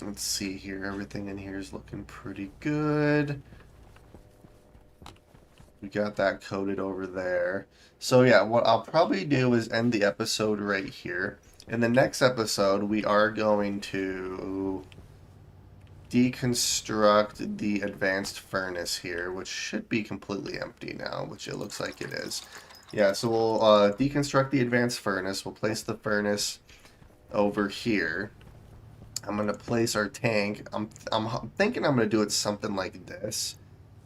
A: let's see here. Everything in here is looking pretty good. We got that coded over there. So yeah, what I'll probably do is end the episode right here. In the next episode, we are going to deconstruct the advanced furnace here, which should be completely empty now, which it looks like it is. Yeah, so we'll deconstruct the advanced furnace. We'll place the furnace over here. I'm going to place our tank. I'm thinking I'm going to do it something like this.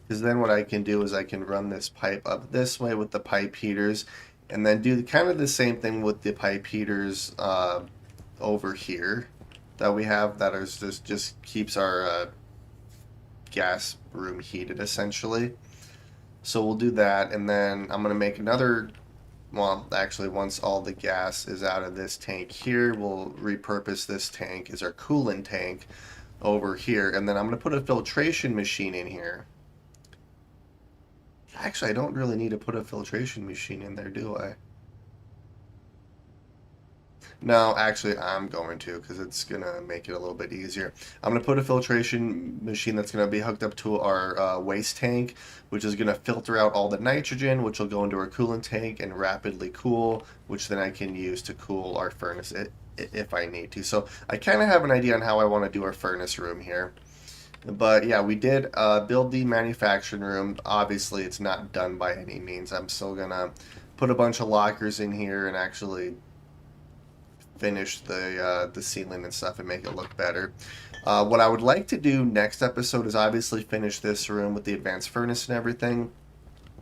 A: Because then what I can do is I can run this pipe up this way with the pipe heaters, and then do kind of the same thing with the pipe heaters over here that we have, that is just keeps our gas room heated essentially. So we'll do that, and then I'm going to make another well, actually, once all the gas is out of this tank here, we'll repurpose this tank as our coolant tank over here. And then I'm going to put a filtration machine in here. Actually, I don't really need to put a filtration machine in there, do I? No, actually, I'm going to because it's going to make it a little bit easier. I'm going to put a filtration machine that's going to be hooked up to our waste tank, which is going to filter out all the nitrogen, which will go into our coolant tank and rapidly cool, which then I can use to cool our furnace if I need to. So I kind of have an idea on how I want to do our furnace room here. But yeah, we did build the manufacturing room. Obviously, it's not done by any means. I'm still going to put a bunch of lockers in here and actually finish the ceiling and stuff and make it look better. What I would like to do next episode is obviously finish this room with the advanced furnace and everything,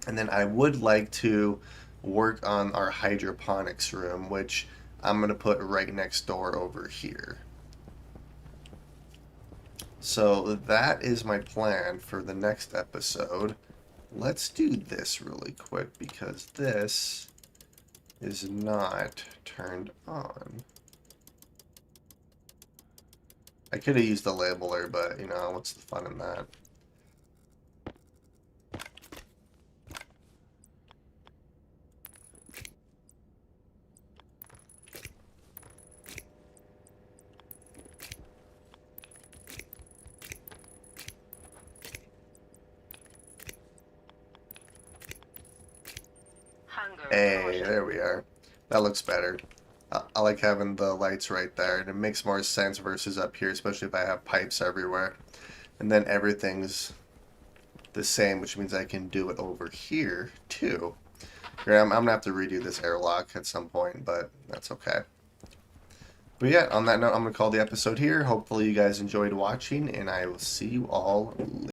A: and then I would like to work on our hydroponics room, which I'm going to put right next door over here. So that is my plan for the next episode. Let's do this really quick because this is not turned on. I could have used the labeler, but you know, what's the fun in that?
B: Hunger
A: Hey,
B: caution.
A: there we are. That looks better. I like having the lights right there, and it makes more sense versus up here, especially if I have pipes everywhere. And then everything's the same, which means I can do it over here too. Here, I'm gonna have to redo this airlock at some point, but that's okay. But yeah, on that note, I'm gonna call the episode here. Hopefully you guys enjoyed watching, and I will see you all later.